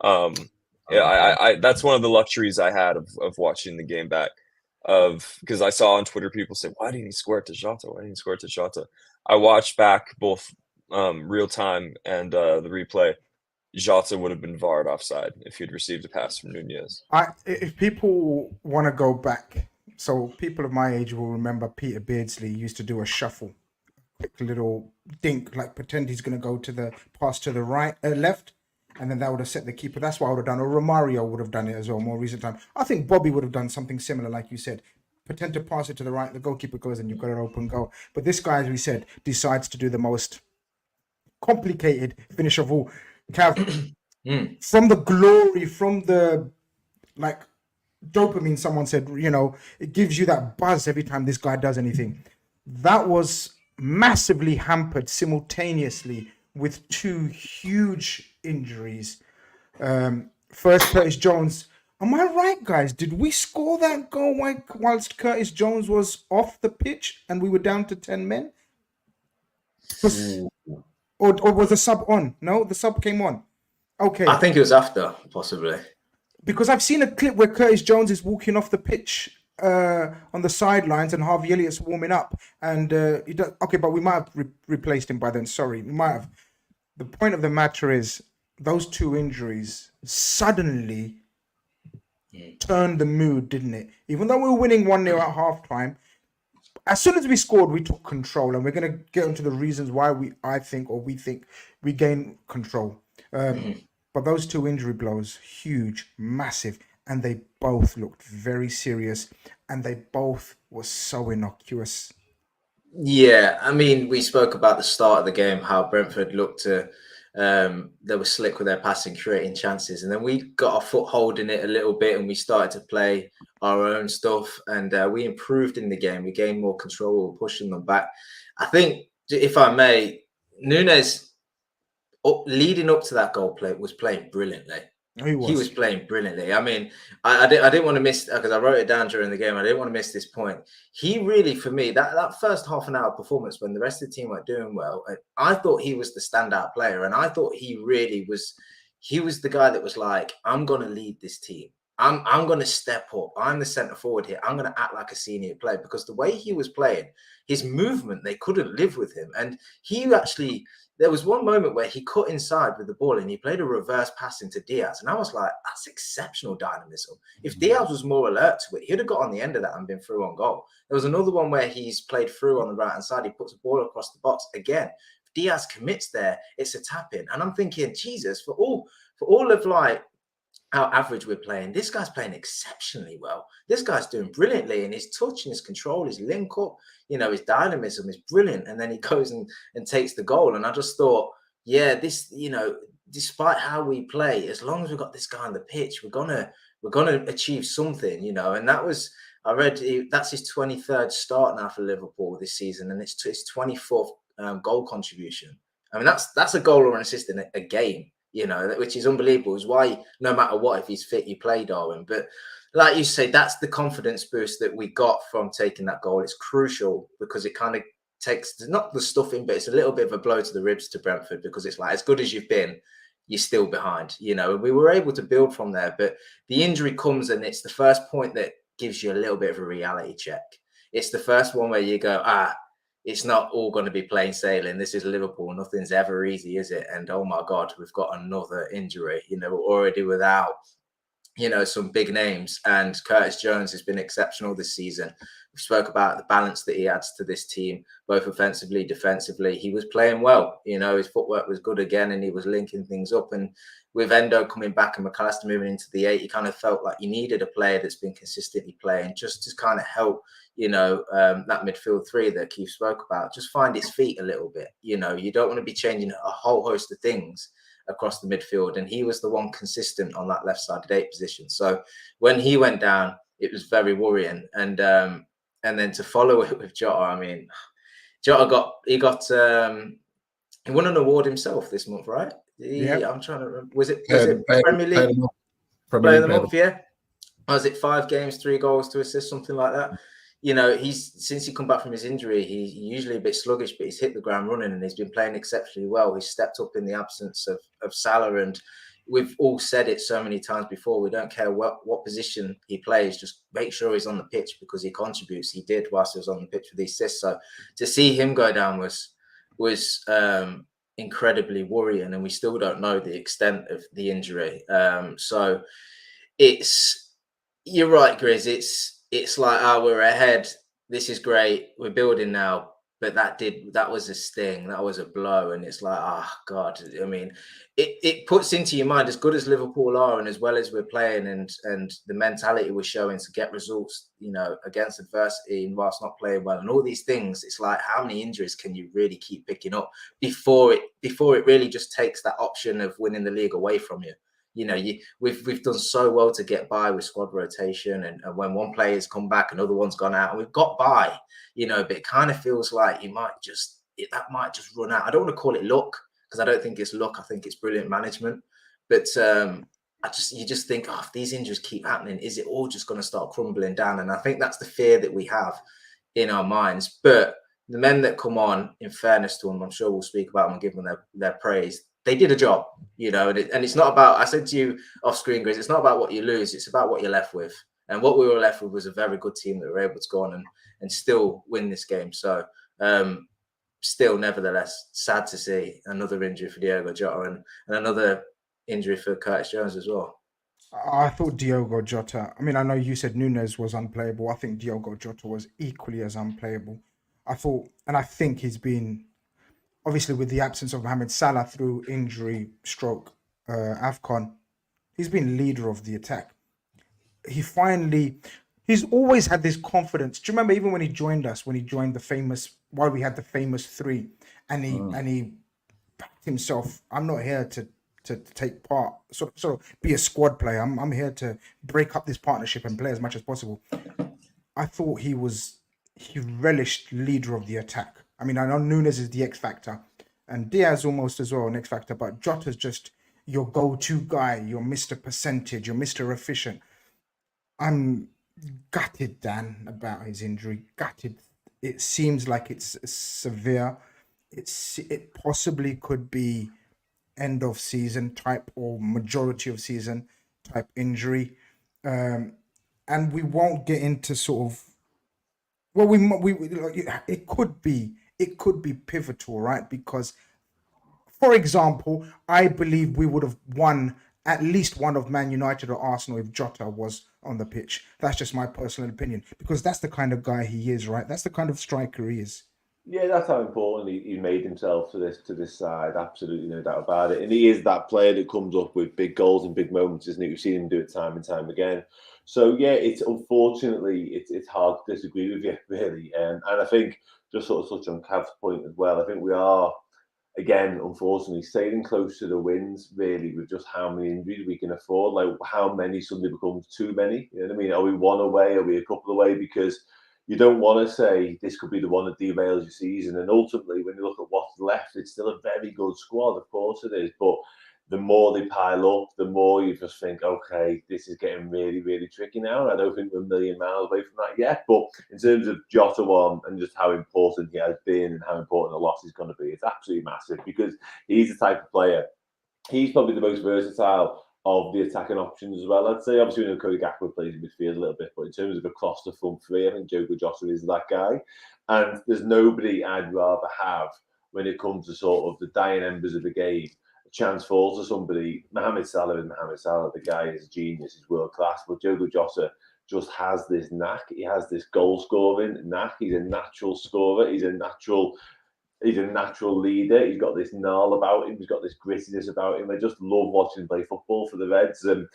I that's one of the luxuries I had of watching the game back. Because I saw on Twitter people say, why didn't he square it to Jota? Why didn't he square it to Jota? I watched back both real time and the replay. Jota would have been VAR'd offside if he'd received a pass from Núñez. If people want to go back, so people of my age will remember Peter Beardsley used to do a shuffle, quick little dink, like pretend he's going to go to the pass to the right, left, and then that would have set the keeper. That's what I would have done. Or Romario would have done it as well, more recent time. I think Bobby would have done something similar, like you said. Pretend to pass it to the right, the goalkeeper goes and you've got an open goal. But this guy, as we said, decides to do the most complicated finish of all. Cav, Mm. from the glory, from the like dopamine, someone said, you know, it gives you that buzz every time this guy does anything. That was massively hampered simultaneously with two huge injuries. First, Curtis Jones. Am I right, guys? Did we score that goal whilst Curtis Jones was off the pitch and we were down to 10 men? Or was the sub on? No, the sub came on. Okay. I think it was after, possibly. Because I've seen a clip where Curtis Jones is walking off the pitch on the sidelines and Harvey Elliott's warming up. And he does, okay, but we might have replaced him by then. Sorry, we might have. The point of the matter is those two injuries suddenly turned the mood, didn't it? Even though we were winning 1-0 at halftime, as soon as we scored, we took control. And we're going to get into the reasons why we think we gained control. But those two injury blows, huge, massive, and they both looked very serious, and they both were so innocuous. Yeah, I mean, we spoke about the start of the game, how Brentford looked to, they were slick with their passing, creating chances, and then we got our foothold in it a little bit, and we started to play our own stuff, and we improved in the game. We gained more control, we were pushing them back. I think, if I may, Nunes, leading up to that goal play, was playing brilliantly. He was playing brilliantly. I mean, I didn't want to miss, because I wrote it down during the game. I didn't want to miss this point. He really, for me, that first half an hour performance when the rest of the team weren't doing well, I thought he was the standout player, and I thought he really was. He was the guy that was like, I'm going to lead this team. I'm going to step up. I'm the centre forward here. I'm going to act like a senior player, because the way he was playing, his movement, they couldn't live with him, and he actually. There was one moment where he cut inside with the ball and he played a reverse pass into Diaz. And I was like, that's exceptional dynamism. If Diaz was more alert to it, he'd have got on the end of that and been through on goal. There was another one where he's played through on the right-hand side. He puts the ball across the box. Again, if Diaz commits there, it's a tap-in. And I'm thinking, Jesus, for all of like how average we're playing, this guy's playing exceptionally well. This guy's doing brilliantly, and his touch and his control, his link up, you know, his dynamism is brilliant. And then he goes and takes the goal. And I just thought, yeah, this, you know, despite how we play, as long as we've got this guy on the pitch, we're gonna achieve something, you know. And that was, I read that's his 23rd start now for Liverpool this season, and it's his 24th goal contribution. I mean, that's a goal or an assist in a game. You know, which is unbelievable. Is why no matter what, if he's fit, you play Darwin. But like you say, that's the confidence boost that we got from taking that goal. It's crucial because it kind of takes not the stuffing, but it's a little bit of a blow to the ribs to Brentford, because it's like, as good as you've been, you're still behind. You know, and we were able to build from there. But the injury comes, and it's the first point that gives you a little bit of a reality check. It's the first one where you go, it's not all going to be plain sailing. This is Liverpool. Nothing's ever easy, is it? And oh my God, we've got another injury. You know, we're already without, you know, some big names. And Curtis Jones has been exceptional this season. We spoke about the balance that he adds to this team, both offensively, defensively. He was playing well. You know, his footwork was good again, and he was linking things up. And with Endo coming back and McAllister moving into the 8, you kind of felt like you needed a player that's been consistently playing just to kind of help, you know, that midfield 3 that Keith spoke about, just find its feet a little bit. You know, you don't want to be changing a whole host of things across the midfield. And he was the one consistent on that left-sided 8 position. So when he went down, it was very worrying. And then to follow it with Jota, I mean, Jota he won an award himself this month, right? I'm trying to remember. Was it Premier League Player of the Month? Yeah. Was it 5 games, 3 goals, 2 assists, something like that? You know, since he come back from his injury, he's usually a bit sluggish, but he's hit the ground running and he's been playing exceptionally well. He's stepped up in the absence of Salah, and we've all said it so many times before. We don't care what position he plays, just make sure he's on the pitch because he contributes. He did whilst he was on the pitch with the assists. So to see him go down was incredibly worrying, and we still don't know the extent of the injury. So you're right, Grizz. It's like, we're ahead. This is great. We're building now. but that was a sting, that was a blow, and it's like, oh God. I mean, it puts into your mind, as good as Liverpool are, and as well as we're playing, and the mentality we're showing to get results, you know, against adversity and whilst not playing well, and all these things. It's like, how many injuries can you really keep picking up before it really just takes that option of winning the league away from you? You know, we've done so well to get by with squad rotation, and when one player's come back, another one's gone out, and we've got by, you know, but it kind of feels like that might just run out. I don't want to call it luck, because I don't think it's luck. I think it's brilliant management. But you just think, oh, if these injuries keep happening, is it all just going to start crumbling down? And I think that's the fear that we have in our minds. But the men that come on, in fairness to them, I'm sure we'll speak about them and give them their praise. They did a job, you know, and it's not about, I said to you off screen, Grizz, it's not about what you lose, it's about what you're left with. And what we were left with was a very good team that were able to go on and still win this game. So still, nevertheless, sad to see another injury for Diogo Jota and another injury for Curtis Jones as well. I thought Diogo Jota, I mean, I know you said Nunes was unplayable. I think Diogo Jota was equally as unplayable. I think he's been, obviously with the absence of Mohamed Salah through injury, stroke, AFCON, he's been leader of the attack. He's always had this confidence. Do you remember even when he joined us, when he joined while we had the famous three, and he backed himself, I'm not here to take part, sort of be a squad player. I'm here to break up this partnership and play as much as possible. I thought he relished leader of the attack. I mean, I know Nunes is the X factor, and Diaz almost as well an X factor, but Jota's just your go-to guy. You're Mr. Percentage. You're Mr. Efficient. I'm gutted, Dan, about his injury. Gutted. It seems like it's severe. It possibly could be end of season type or majority of season type injury, and we won't get into sort of. Well, it could be pivotal, right? Because, for example, I believe we would have won at least one of Man United or Arsenal if Jota was on the pitch. That's just my personal opinion, because that's the kind of guy he is, right? That's the kind of striker he is. Yeah, that's how important he made himself to this side. Absolutely, no doubt about it. And he is that player that comes up with big goals and big moments, isn't he? We've seen him do it time and time again. So yeah, it's hard to disagree with you, really. And I think, just sort of touch on Cav's point as well, I think we are, again, unfortunately, sailing close to the winds, really, with just how many injuries we can afford. Like, how many suddenly becomes too many? You know what I mean? Are we one away? Are we a couple away? Because you don't want to say this could be the one that derails your season. And ultimately, when you look at what's left, it's still a very good squad. Of course it is. But the more they pile up, the more you just think, okay, this is getting really, really tricky now. I don't think we're a million miles away from that yet. But in terms of Jota one and just how important he has been and how important the loss is going to be, it's absolutely massive, because he's the type of player. He's probably the most versatile of the attacking options as well. I'd say, obviously, we know Cody Gakpo plays in midfield a little bit, but in terms of across the front three, I think Diogo Jota is that guy. And there's nobody I'd rather have when it comes to sort of the dying embers of the game. A chance falls to somebody. Mohamed Salah is Mohamed Salah. The guy is a genius. He's world class. But Diogo Jota just has this knack. He has this goal scoring knack. He's a natural scorer. He's a natural leader. He's got this gnarl about him. He's got this grittiness about him. I just love watching him play football for the Reds. And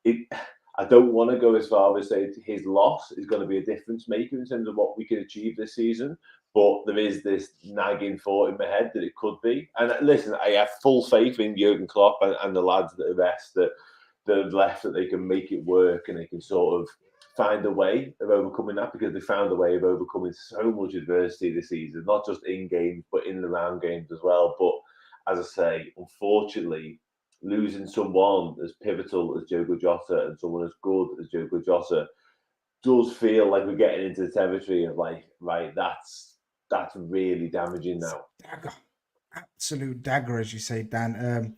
I don't want to go as far as say his loss is going to be a difference maker in terms of what we can achieve this season. But there is this nagging thought in my head that it could be. And listen, I have full faith in Jurgen Klopp and the lads that are rest that have left, that they can make it work and they can sort of find a way of overcoming that, because they found a way of overcoming so much adversity this season, not just in games, but in the round games as well. But as I say, unfortunately, losing someone as pivotal as Diogo Jota and someone as good as Diogo Jota does feel like we're getting into the territory of like, right, that's really damaging now. Dagger. Absolute dagger, as you say, Dan.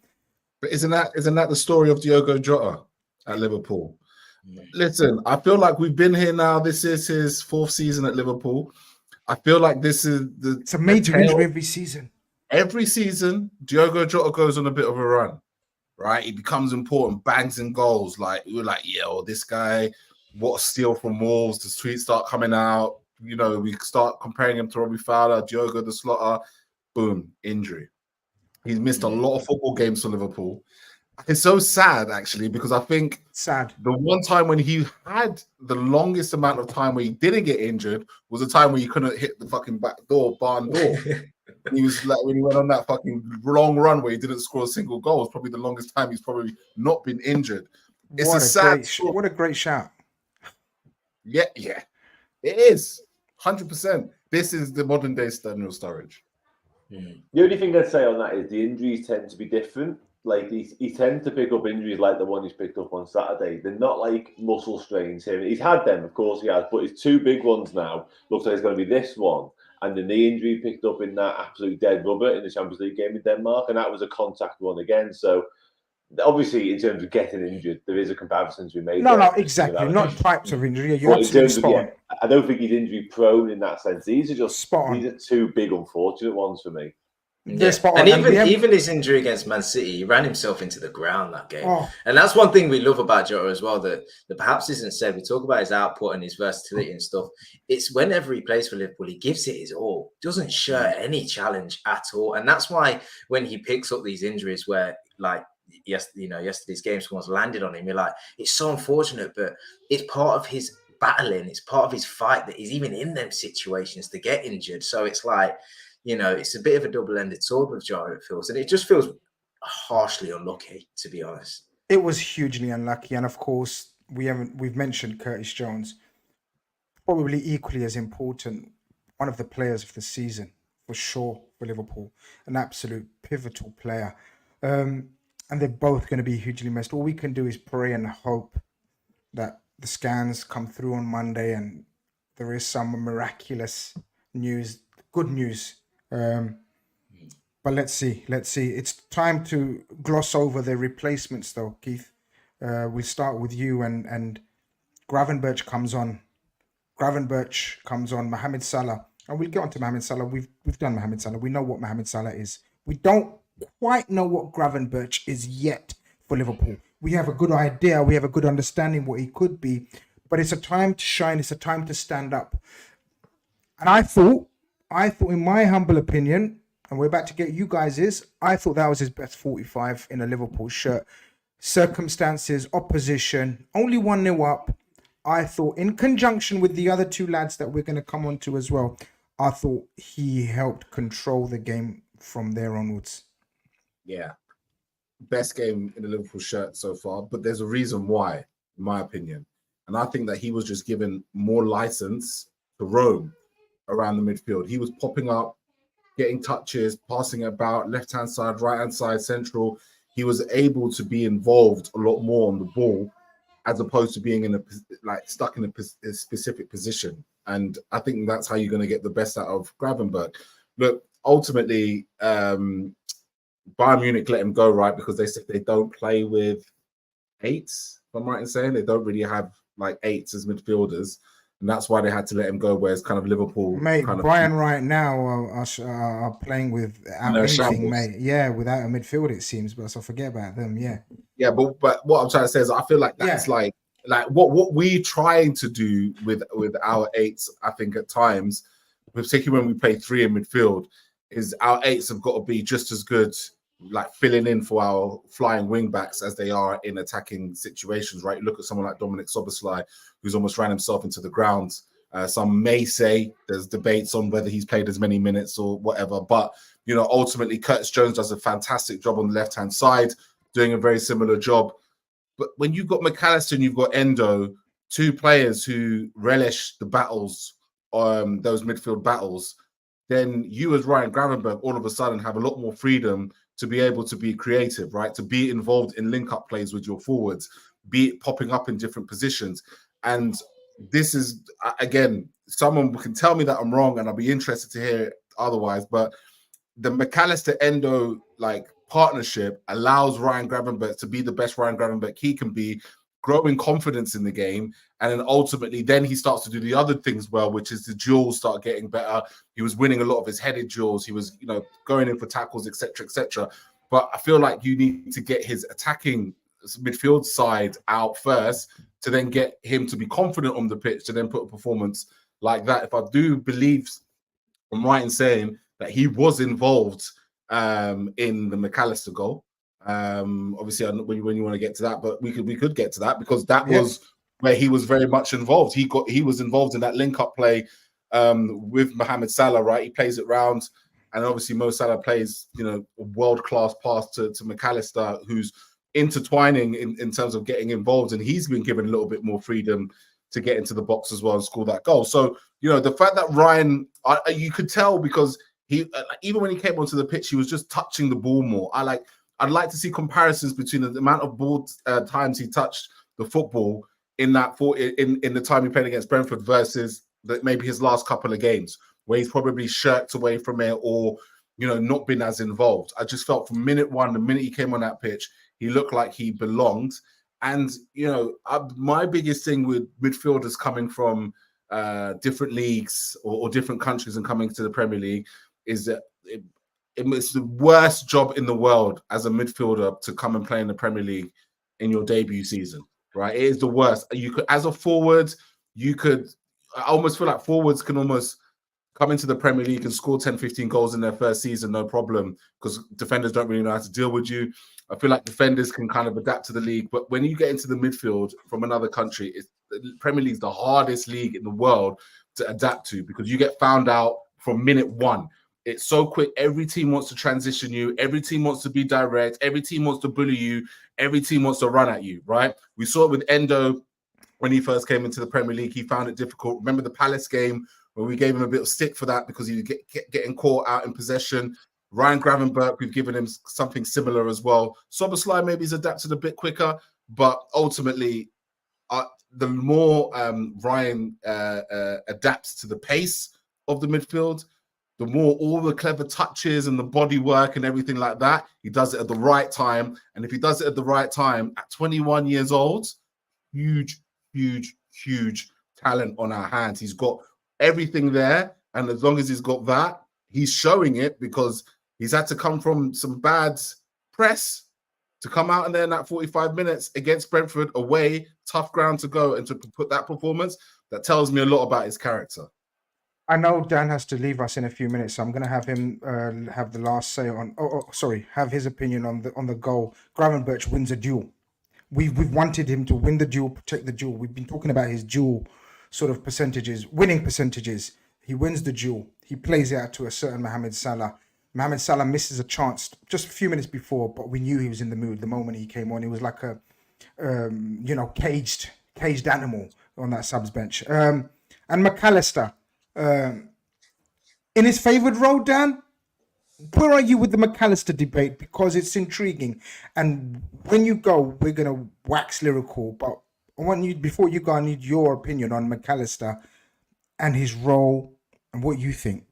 But isn't that the story of Diogo Jota at Liverpool? Listen, I feel like we've been here now. This is his 4th season at Liverpool. I feel like this is it's a major injury every season. Every season, Diogo Jota goes on a bit of a run, right? He becomes important, bangs and goals. Like, we're like, yo, this guy, what a steal from Wolves. The tweets start coming out. we start comparing him to Robbie Fowler, Diogo the Slotter, boom, injury. He's missed a lot of football games for Liverpool. It's so sad, actually, because I think the one time when he had the longest amount of time where he didn't get injured was the time where he couldn't hit the fucking barn door. He was like, when he went on that fucking long run where he didn't score a single goal, it's probably the longest time he's probably not been injured. It's what a great shout. Yeah, it is 100%. This is the modern day Daniel Sturridge. The only thing I'd say on that is the injuries tend to be different. Like he tends to pick up injuries like the one he's picked up on Saturday. They're not like muscle strains here. He's had them, of course he has, but his two big ones now looks like it's going to be this one and the knee injury picked up in that absolute dead rubber in the Champions League game in Denmark, and that was a contact one again. So obviously, in terms of getting injured, there is a comparison to be made. No, exactly. Not types of injury. You're absolutely spot on. I don't think he's injury prone in that sense. These are just these are two big unfortunate ones for me. Yeah. And even his injury against Man City, he ran himself into the ground that game. And that's one thing we love about Jota as well, that perhaps isn't said. We talk about his output and his versatility and stuff. It's whenever he plays for Liverpool, he gives it his all. Doesn't shirk any challenge at all. And that's why when he picks up these injuries where, like, yesterday's game, someone's landed on him, you're like, it's so unfortunate, but it's part of his battling. It's part of his fight that he's even in them situations to get injured. So it's like, it's a bit of a double-ended sword with Jota, it feels. And it just feels harshly unlucky, to be honest. It was hugely unlucky. And of course, we've mentioned Curtis Jones, probably equally as important, one of the players of the season, for sure, for Liverpool. An absolute pivotal player. And they're both going to be hugely missed. All we can do is pray and hope that the scans come through on Monday and there is some miraculous news, good news. But let's see. It's time to gloss over the replacements, though, Keith. We'll start with you, and Gravenberch comes on. Mohamed Salah, and we'll get on to Mohamed Salah. We've done Mohamed Salah. We know what Mohamed Salah is. We don't quite know what Gravenberch is yet for Liverpool. We have a good idea. We have a good understanding what he could be, but it's a time to shine. It's a time to stand up. And I thought, in my humble opinion, and we're about to get you guys' I thought that was his best 45 in a Liverpool shirt. Circumstances, opposition, only 1-0 up. I thought, in conjunction with the other two lads that we're going to come on to as well, I thought he helped control the game from there onwards. Yeah. Best game in the Liverpool shirt so far, but there's a reason why, in my opinion. And I think that he was just given more license to roam around the midfield. He was popping up, getting touches, passing about, left-hand side, right-hand side, central. He was able to be involved a lot more on the ball as opposed to being stuck in a specific position. And I think that's how you're going to get the best out of Gravenberch. Look, ultimately, Bayern Munich let him go, right? Because they said they don't play with eights, if I'm right in saying. They don't really have like eights as midfielders. And that's why they had to let him go, whereas kind of Liverpool... Mate, Bayern right now are playing without anything, mate. Yeah, without a midfield, it seems. But so forget about them, yeah. Yeah, but what I'm trying to say is I feel like that's like what we're trying to do with our eights, I think, at times, particularly when we play three in midfield, is our eights have got to be just as good, like filling in for our flying wing backs as they are in attacking situations, right? Look at someone like Dominic Szoboszlai, who's almost ran himself into the ground. Some may say there's debates on whether he's played as many minutes or whatever, but ultimately Curtis Jones does a fantastic job on the left-hand side, doing a very similar job. But when you've got McAllister and you've got Endo, two players who relish the battles, those midfield battles, then you as Ryan Gravenberch all of a sudden have a lot more freedom to be able to be creative, right? To be involved in link-up plays with your forwards, be it popping up in different positions. And this is, again, someone can tell me that I'm wrong and I'll be interested to hear it otherwise, but the McAllister-Endo partnership allows Ryan Gravenberch to be the best Ryan Gravenberch he can be, growing confidence in the game, and then ultimately then he starts to do the other things well, which is the duels start getting better. He was winning a lot of his headed duels. He was, going in for tackles, etc., etc. But I feel like you need to get his attacking midfield side out first to then get him to be confident on the pitch, to then put a performance like that, if I do believe I'm right in saying that he was involved in the McAllister goal. Obviously, when you want to get to that, but we could get to that because that was where he was very much involved. He was involved in that link-up play with Mohamed Salah, right? He plays it round, and obviously Mo Salah plays, a world-class pass to McAllister, who's intertwining in terms of getting involved, and he's been given a little bit more freedom to get into the box as well and score that goal. So, the fact that Ryan, you could tell because he, even when he came onto the pitch, he was just touching the ball more. I'd like to see comparisons between the amount of ball times he touched the football in the time he played against Brentford versus maybe his last couple of games where he's probably shirked away from it or, not been as involved. I just felt from minute one, the minute he came on that pitch, he looked like he belonged. And, my biggest thing with midfielders coming from different leagues or different countries and coming to the Premier League is that it's the worst job in the world as a midfielder to come and play in the Premier League in your debut season, right? It is the worst. You could, as a forward, I almost feel like forwards can almost come into the Premier League and score 10, 15 goals in their first season, no problem, because defenders don't really know how to deal with you. I feel like defenders can kind of adapt to the league, but when you get into the midfield from another country, the Premier League is the hardest league in the world to adapt to because you get found out from minute one. It's so quick. Every team wants to transition you. Every team wants to be direct. Every team wants to bully you. Every team wants to run at you, right? We saw it with Endo when he first came into the Premier League. He found it difficult. Remember the Palace game where we gave him a bit of stick for that because he was getting caught out in possession. Ryan Gravenberch, we've given him something similar as well. Szoboszlai maybe he's adapted a bit quicker, but ultimately, the more Ryan adapts to the pace of the midfield, the more all the clever touches and the body work and everything like that, he does it at the right time. And if he does it at the right time, at 21 years old, huge talent on our hands. He's got everything there. And as long as he's got that, he's showing it because he's had to come from some bad press to come out in there in that 45 minutes against Brentford away, tough ground to go, and to put that performance, that tells me a lot about his character. I know Dan has to leave us in a few minutes, so I'm going to have him have the last say on. Have his opinion on the goal. Gravenberch wins a duel. We've wanted him to win the duel, protect the duel. We've been talking about his duel sort of percentages, winning percentages. He wins the duel. He plays it out to a certain Mohamed Salah. Mohamed Salah misses a chance just a few minutes before, but we knew he was in the mood the moment he came on. He was like a caged animal on that subs bench. And McAllister. In his favoured role, Dan, where are you with the McAllister debate? Because it's intriguing. And when you go, we're going to wax lyrical. But I want you, before you go, I need your opinion on McAllister and his role and what you think.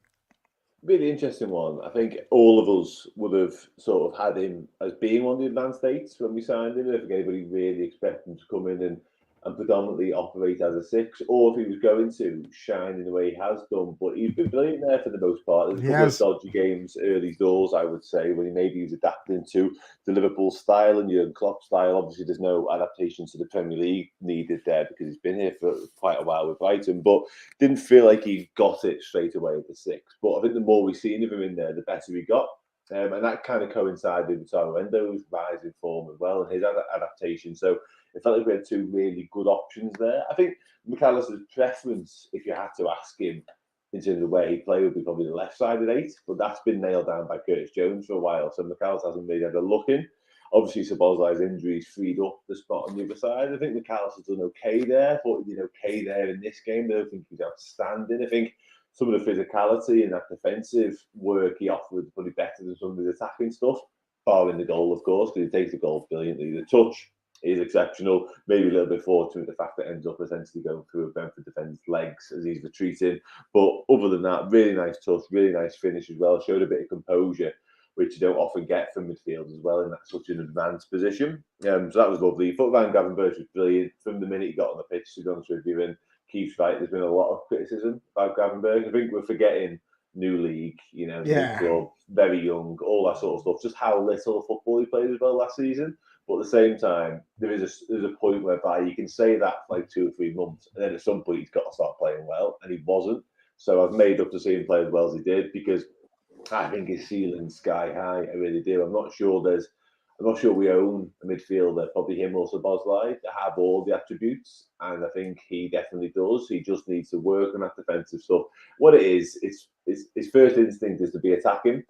Really interesting one. I think all of us would have sort of had him as being one of the advanced eights when we signed him. I don't think anybody really expected him to come in and predominantly operate as a six, or if he was going to shine in the way he has done. But he's been brilliant there for the most part. There's a couple of dodgy games early doors, I would say, when he was adapting to the Liverpool style and Jurgen Klopp style. Obviously, there's no adaptation to the Premier League needed there because he's been here for quite a while with Brighton, but didn't feel like he got it straight away at the six. But I think the more we've seen of him in there, the better he got. And that kind of coincided with Endo's rising form as well and his adaptation. So it felt like we had two really good options there. I think McAllister's preference, if you had to ask him in terms of where he played, would be probably the left-sided eight, but that's been nailed down by Curtis Jones for a while, so McAllister hasn't really had a look in. Obviously, Szoboszlai's injuries freed up the spot on the other side. I think McAllister's done okay there. I thought he did okay there in this game. I don't think he's outstanding. I think some of the physicality and that defensive work he offered was probably better than some of his attacking stuff, barring the goal, of course, because he takes the goal brilliantly. The touch is exceptional, maybe a little bit fortunate the fact that it ends up essentially going through a Brentford defender's legs as he's retreating. But other than that, really nice touch, really nice finish as well. Showed a bit of composure, which you don't often get from midfield as well in that such an advanced position. So that was lovely. Ryan Gravenberch was brilliant from the minute he got on the pitch, to be honest with you. And Keith's right, there's been a lot of criticism about Gravenberch. I think we're forgetting new league, new club, very young, all that sort of stuff. Just how little football he played as well last season. But at the same time, there's a point whereby you can say that for like 2 or 3 months, and then at some point he's got to start playing well, and he wasn't. So I've made up to see him play as well as he did, because I think his ceiling's sky high. I really do. I'm not sure we own a midfielder, probably him or Szoboszlai, that have all the attributes, and I think he definitely does. He just needs to work on that defensive stuff. What it is, his first instinct is to be attacking.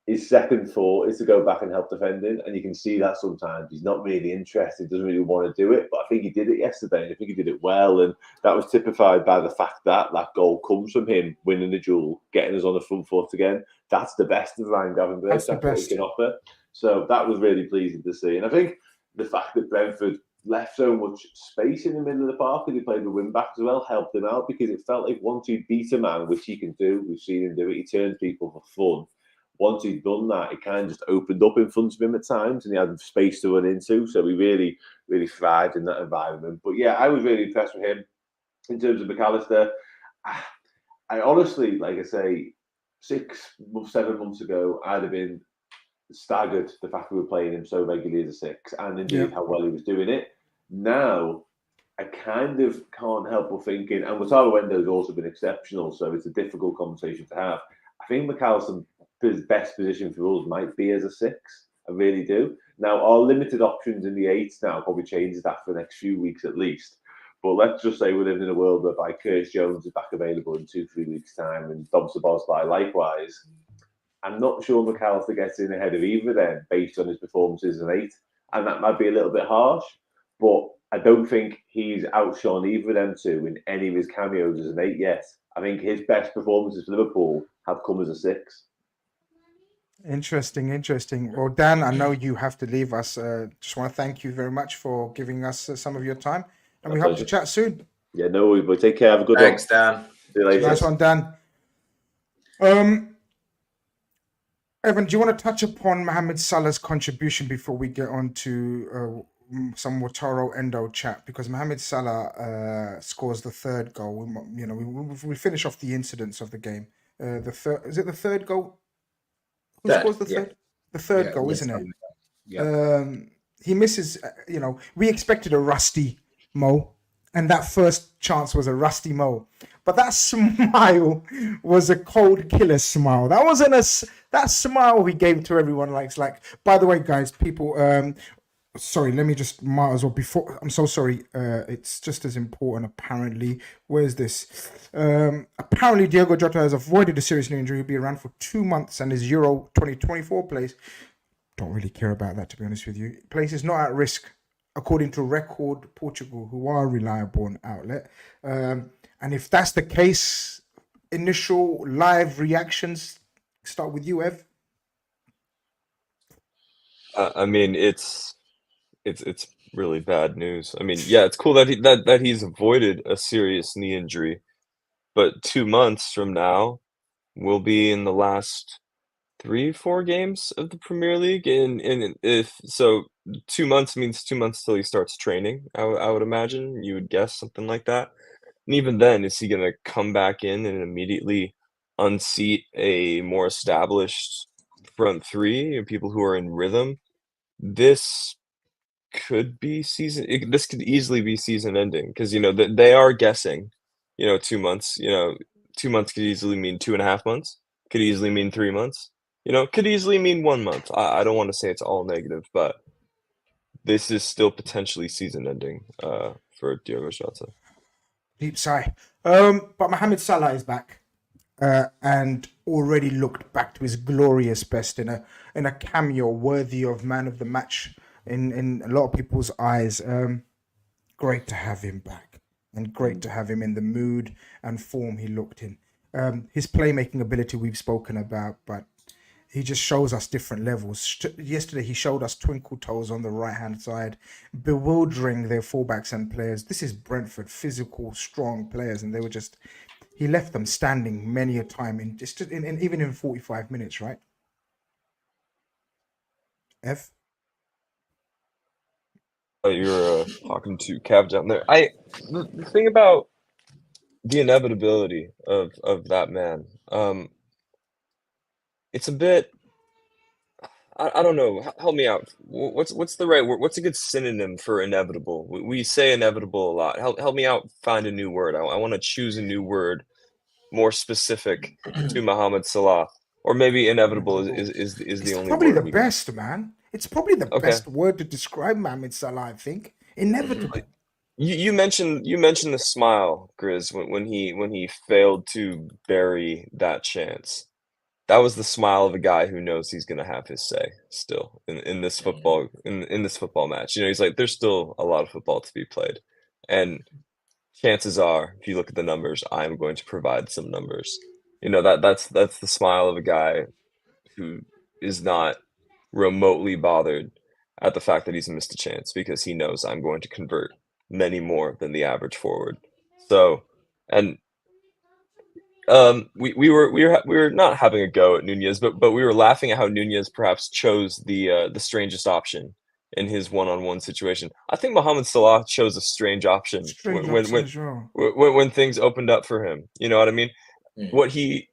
His second thought is to go back and help defending, and you can see that sometimes he's not really interested, doesn't really want to do it. But I think he did it yesterday, and I think he did it well, and that was typified by the fact that that goal comes from him winning the duel, getting us on the front foot again. That's the best of Ryan Gravenberch. That's what he can offer. So that was really pleasing to see, and I think the fact that Brentford left so much space in the middle of the park and he played the wing back as well helped him out, because it felt like once he beat a man, which he can do, we've seen him do it, he turns people for fun. Once he'd done that, it kind of just opened up in front of him at times, and he had space to run into. So he really, really thrived in that environment. But yeah, I was really impressed with him. In terms of McAllister, I honestly, like I say, 7 months ago, I'd have been staggered the fact we were playing him so regularly as a 6, and indeed how well he was doing it. Now, I kind of can't help but thinking, and Wataru Endo's also been exceptional, so it's a difficult conversation to have. I think McAllister, his best position for us might be as a 6. I really do. Now, our limited options in the 8 now probably changes that for the next few weeks at least. But let's just say we're living in a world whereby Curtis Jones is back available in 2-3 weeks' time, and Dom Szoboszlai likewise. I'm not sure McAllister gets in ahead of either of them based on his performances as an 8. And that might be a little bit harsh, but I don't think he's outshone either of them two in any of his cameos as an 8 yet. I think his best performances for Liverpool have come as a 6. Interesting. Well, Dan, I know you have to leave us. Just want to thank you very much for giving us some of your time, and we hope to chat soon. Yeah, no worries, but take care. Have a good one. Thanks, Dan. See you later. Nice one, Dan. Evan, do you want to touch upon Mohamed Salah's contribution before we get on to some Wataru Endo chat? Because Mohamed Salah scores the 3rd goal. We finish off the incidents of the game. Is it the 3rd goal? Who scores the 3rd? Yeah. The 3rd goal, isn't it? Yeah. He misses. We expected a rusty Mo, and that first chance was a rusty Mo. But that smile was a cold killer smile. That wasn't that smile he gave to everyone. Like, by the way, guys, people. Sorry, let me just might as well before. I'm so sorry. It's just as important. Apparently, where's this? Apparently, Diogo Jota has avoided a serious knee injury. He'll be around for 2 months, and his Euro 2024 place. Don't really care about that, to be honest with you. Place is not at risk, according to Record Portugal, who are a reliable outlet. And if that's the case, initial live reactions. Start with you, Ev. I mean, it's really bad news. I mean, yeah, it's cool that he's avoided a serious knee injury, but 2 months from now, we'll be in the last 3-4 games of the Premier League, and if so, 2 months means 2 months till he starts training. I would imagine, you would guess something like that. And even then, is he going to come back in and immediately unseat a more established front three and people who are in rhythm? This could easily be season ending, because they are guessing 2 months. 2 months could easily mean 2.5 months, could easily mean 3 months, could easily mean 1 month. I don't want to say it's all negative, but this is still potentially season ending for Diogo Jota. Deep sigh. But Mohamed Salah is back and already looked back to his glorious best in a cameo worthy of man of the match in a lot of people's eyes. Great to have him back, and great to have him in the mood and form he looked in. His playmaking ability we've spoken about, but he just shows us different levels. Yesterday, he showed us twinkle toes on the right-hand side, bewildering their fullbacks and players. This is Brentford, physical, strong players, and he left them standing many a time, even in 45 minutes, right? F? You're talking to Cav down there. The thing about the inevitability of that man, it's a bit, I don't know. Help me out. What's the right word? What's a good synonym for inevitable? We say inevitable a lot. Help me out. Find a new word. I want to choose a new word more specific to Mohamed Salah, or maybe inevitable is the It's only probably word the we can. best, man. It's probably the Okay. best word to describe Mohamed Salah, I think. Inevitable. You mentioned the smile, Grizz, when he failed to bury that chance. That was the smile of a guy who knows he's gonna have his say still in this football match. You know, he's like, there's still a lot of football to be played, and chances are, if you look at the numbers, I'm going to provide some numbers. You know, that's the smile of a guy who is not remotely bothered at the fact that he's missed a chance because he knows I'm going to convert many more than the average forward. So, and we were not having a go at Nunez, but we were laughing at how Nunez perhaps chose the strangest option in his one-on-one situation. I think Mohamed Salah chose a strange option Strange when option as well. when things opened up for him. You know what I mean? Mm. What he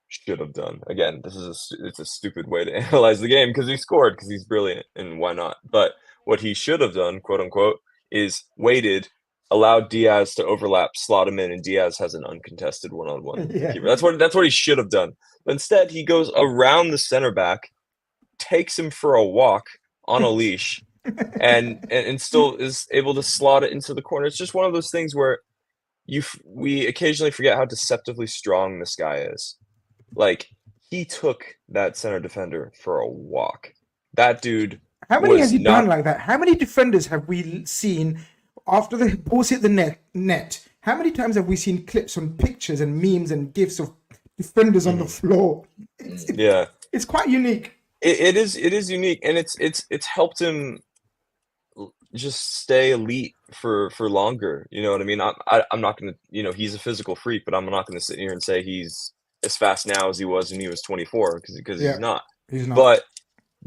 should have done. Again, it's a stupid way to analyze the game because he scored because he's brilliant and why not? But what he should have done, quote unquote, is waited, allowed Diaz to overlap, slot him in, and Diaz has an uncontested one-on-one. Yeah. Keeper. That's what he should have done. But instead, he goes around the center back, takes him for a walk on a leash, and still is able to slot it into the corner. It's just one of those things where we occasionally forget how deceptively strong this guy is. Like, he took that center defender for a walk. That dude. How many was has he not- done like that? How many defenders have we seen after the balls hit the net? How many times have we seen clips on pictures and memes and gifs of defenders on the floor? Yeah, It's quite unique. it is unique, and it's helped him just stay elite for longer. You know what I mean? I'm not gonna, you know, he's a physical freak, but I'm not gonna sit here and say he's as fast now as he was when he was 24 because Yeah. he's not. He's not. But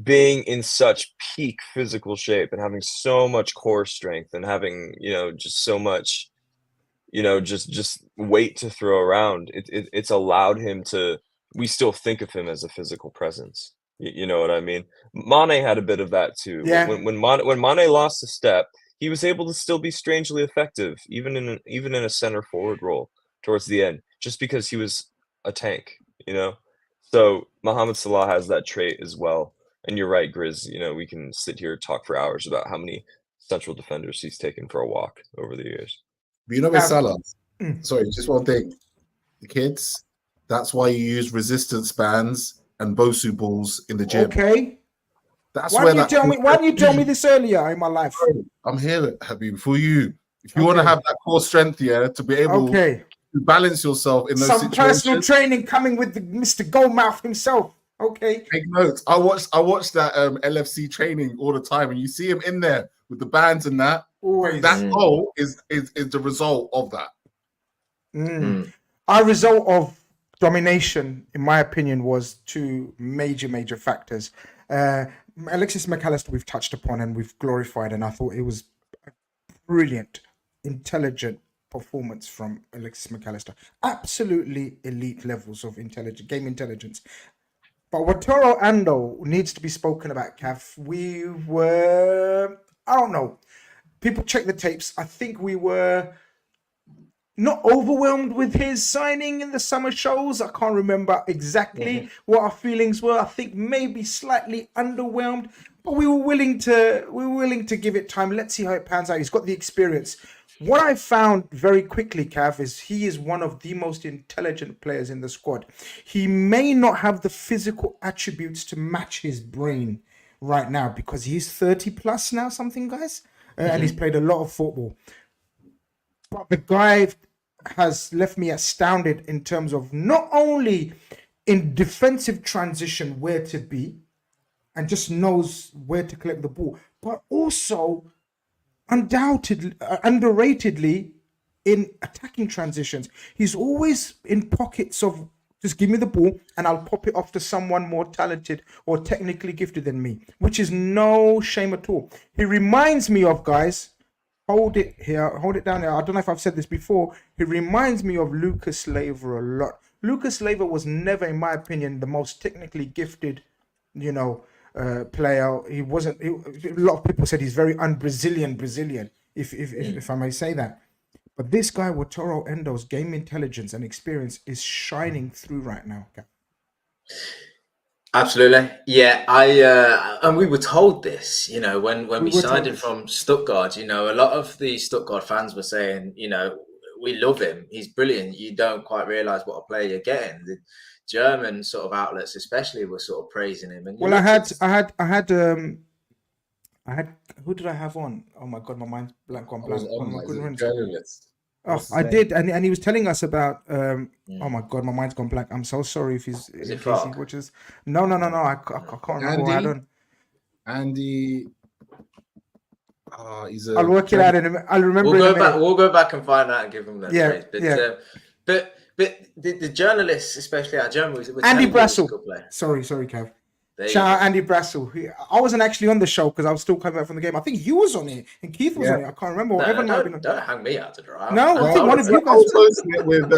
being in such peak physical shape and having so much core strength and having, you know, just so much, you know, just weight to throw around, it's allowed him to. We still think of him as a physical presence. You know what I mean? Mane had a bit of that too. Yeah. When Mane lost a step, he was able to still be strangely effective, even in a center forward role towards the end, just because he was a tank. You know, so Mohamed Salah has that trait as well. And you're right, Grizz. You know, we can sit here and talk for hours about how many central defenders he's taken for a walk over the years. But you know, with Yeah. Salah, sorry, just one thing. The kids, that's why you use resistance bands and Bosu balls in the gym. Okay. That's Why where didn't you tell me this earlier in my life? I'm here, Habib, for you. If you want to have that core strength, yeah, to be able Okay. to balance yourself in those Some situations. personal training coming with Mr. Goldmouth himself. Okay. Take notes. I watched that LFC training all the time, and you see him in there with the bands and that. Always. That goal is the result of that. Our result of domination, in my opinion, was two major factors. Alexis McAllister we've touched upon and we've glorified, and I thought it was a brilliant, intelligent performance from Alexis McAllister. Absolutely elite levels of game intelligence. But Wataru Ando needs to be spoken about, Cav. We were, I don't know. People check the tapes. I think we were not overwhelmed with his signing in the summer shows. I can't remember exactly what our feelings were. I think maybe slightly underwhelmed, but we were willing to give it time. Let's see how it pans out. He's got the experience. What I found very quickly, Cav, is he is one of the most intelligent players in the squad. He may not have the physical attributes to match his brain right now because he's 30 plus now, something, guys, and he's played a lot of football. But the guy has left me astounded in terms of not only in defensive transition where to be and just knows where to collect the ball, but also underratedly in attacking transitions. He's always in pockets of just give me the ball and I'll pop it off to someone more talented or technically gifted than me, which is no shame at all. He reminds me of, guys, hold it down here. I don't know if I've said this before. He reminds me of Lucas Leiva a lot. Lucas Leiva was never, in my opinion, the most technically gifted, player. He wasn't. A lot of people said he's very Brazilian, if I may say that. But this guy, Wataru Endo's game intelligence and experience is shining through right now. Absolutely, yeah. And we were told this, when we signed him from Stuttgart. A lot of the Stuttgart fans were saying, we love him. He's brilliant. You don't quite realise what a player you're getting. The German sort of outlets, especially, were sort of praising him. And well, I had. Who did I have on? Oh my god, my mind's blank on blank. Journalist. Oh, I did, and he was telling us about. Oh my god, my mind's gone blank. I'm so sorry if he's in case he watches. No. I can't remember what I done. Andy. I'll work it out in a minute. I'll remember. We'll go back and find out and give him that praise. But the journalists, especially our journalists, Andy Brassel. Sorry, Kev. Shout out Andy Brassel. I wasn't actually on the show because I was still coming back from the game. I think you was on it and Keith was on it. I can't remember. Don't hang me out to dry. No, I think one of you guys was hosting it with.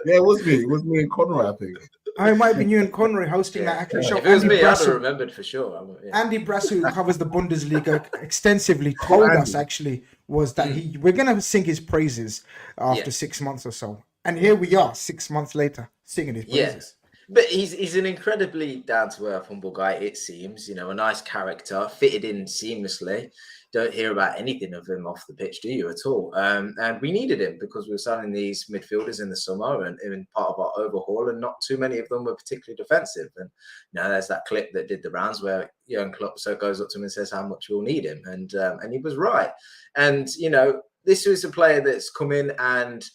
It was me. It was me and Conroy, I think. It might have been you and Conroy hosting that actual show. If it was me, I'd have remembered for sure. Andy Brassel, who covers the Bundesliga extensively, told us actually was that we're going to sing his praises after 6 months or so. And here we are, 6 months later, singing his praises. But he's an incredibly down-to-earth, humble guy, it seems. A nice character, fitted in seamlessly. Don't hear about anything of him off the pitch, do you, at all? And we needed him because we were signing these midfielders in the summer and in part of our overhaul, and not too many of them were particularly defensive. And there's that clip that did the rounds where Jurgen Klopp goes up to him and says how much we'll need him. And he was right. And, this was a player that's come in and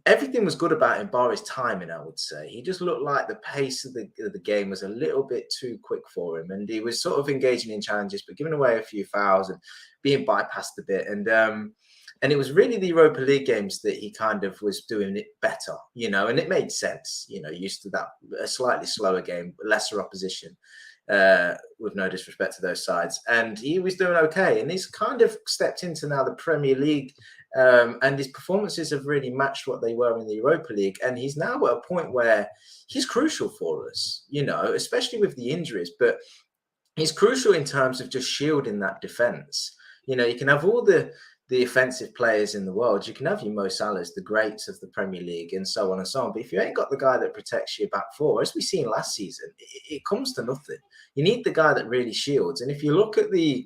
everything was good about him, bar his timing, I would say. He just looked like the pace of the game was a little bit too quick for him. And he was sort of engaging in challenges, but giving away a few fouls and being bypassed a bit. And it was really the Europa League games that he kind of was doing it better, and it made sense, used to that, a slightly slower game, lesser opposition. With no disrespect to those sides, and he was doing okay, and he's kind of stepped into now the Premier League, and his performances have really matched what they were in the Europa League, and he's now at a point where he's crucial for us, especially with the injuries, but he's crucial in terms of just shielding that defense. You can have all the offensive players in the world. You can have your Mo Salahs, the greats of the Premier League, and so on and so on. But if you ain't got the guy that protects your back four, as we seen last season, it comes to nothing. You need the guy that really shields. And if you look at the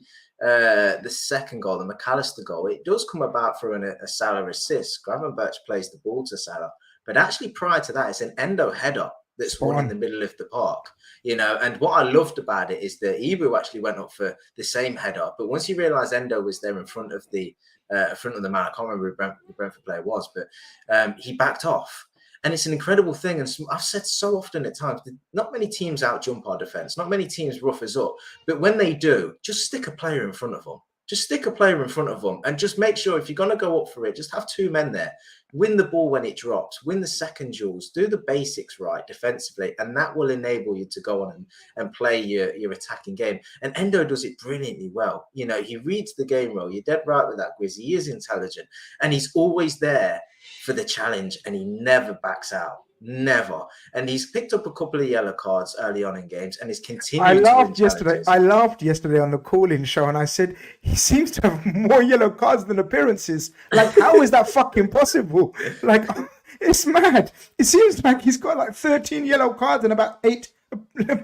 second goal, the McAllister goal, it does come about through a Salah assist. Gravenberch plays the ball to Salah. But actually prior to that, it's an Endo header that's won in the middle of the park, and what I loved about it is that Ebro actually went up for the same header, but once he realized Endo was there in front of the man, I can't remember who the Brentford player was, but he backed off. And it's an incredible thing. And I've said so often at times, not many teams out jump our defense, not many teams rough us up, but when they do, just stick a player in front of them. Just stick a player in front of them and just make sure if you're going to go up for it, just have two men there. Win the ball when it drops. Win the second duels. Do the basics right defensively, and that will enable you to go on and play your attacking game. And Endo does it brilliantly well. He reads the game well. You're dead right with that, Grizz. He is intelligent, and he's always there for the challenge, and he never backs out. Never. And he's picked up a couple of yellow cards early on in games and is continuing. I laughed yesterday on the call-in show, and I said he seems to have more yellow cards than appearances. Like, how is that fucking possible? Like, it's mad. It seems like he's got like 13 yellow cards and about 8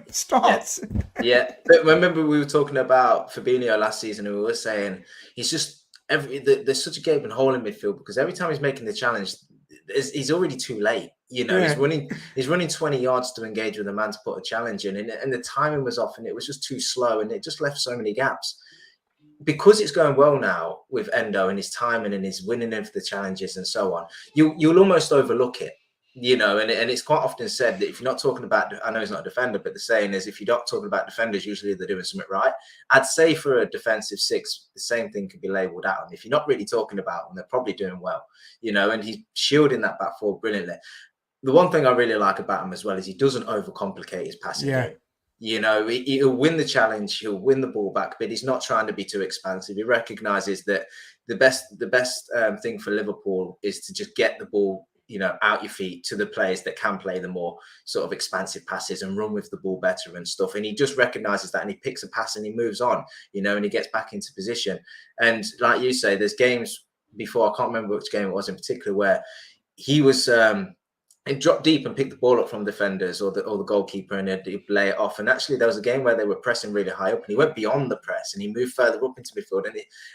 starts. Yeah. But remember we were talking about Fabinho last season, and we were saying he's just there's such a gaping hole in midfield because every time he's making the challenge, he's already too late. He's running 20 yards to engage with a man to put a challenge in, and the timing was off, and it was just too slow, and it just left so many gaps. Because it's going well now with Endo and his timing and his winning in for the challenges and so on, you'll almost overlook it, and it's quite often said that if you're not talking about, I know he's not a defender, but the saying is if you're not talking about defenders, usually they're doing something right. I'd say for a defensive six, the same thing could be labelled out. And if you're not really talking about them, they're probably doing well, and he's shielding that back four brilliantly. The one thing I really like about him as well is he doesn't overcomplicate his passing game. He'll win the challenge, he'll win the ball back, but he's not trying to be too expansive. He recognises that the best thing for Liverpool is to just get the ball out your feet to the players that can play the more sort of expansive passes and run with the ball better and stuff. And he just recognizes that, and he picks a pass and he moves on, and he gets back into position. And like you say, there's games before, I can't remember which game it was in particular, where he was and dropped deep and picked the ball up from defenders or the goalkeeper, and he'd lay it off. And actually, there was a game where they were pressing really high up, and he went beyond the press and he moved further up into midfield,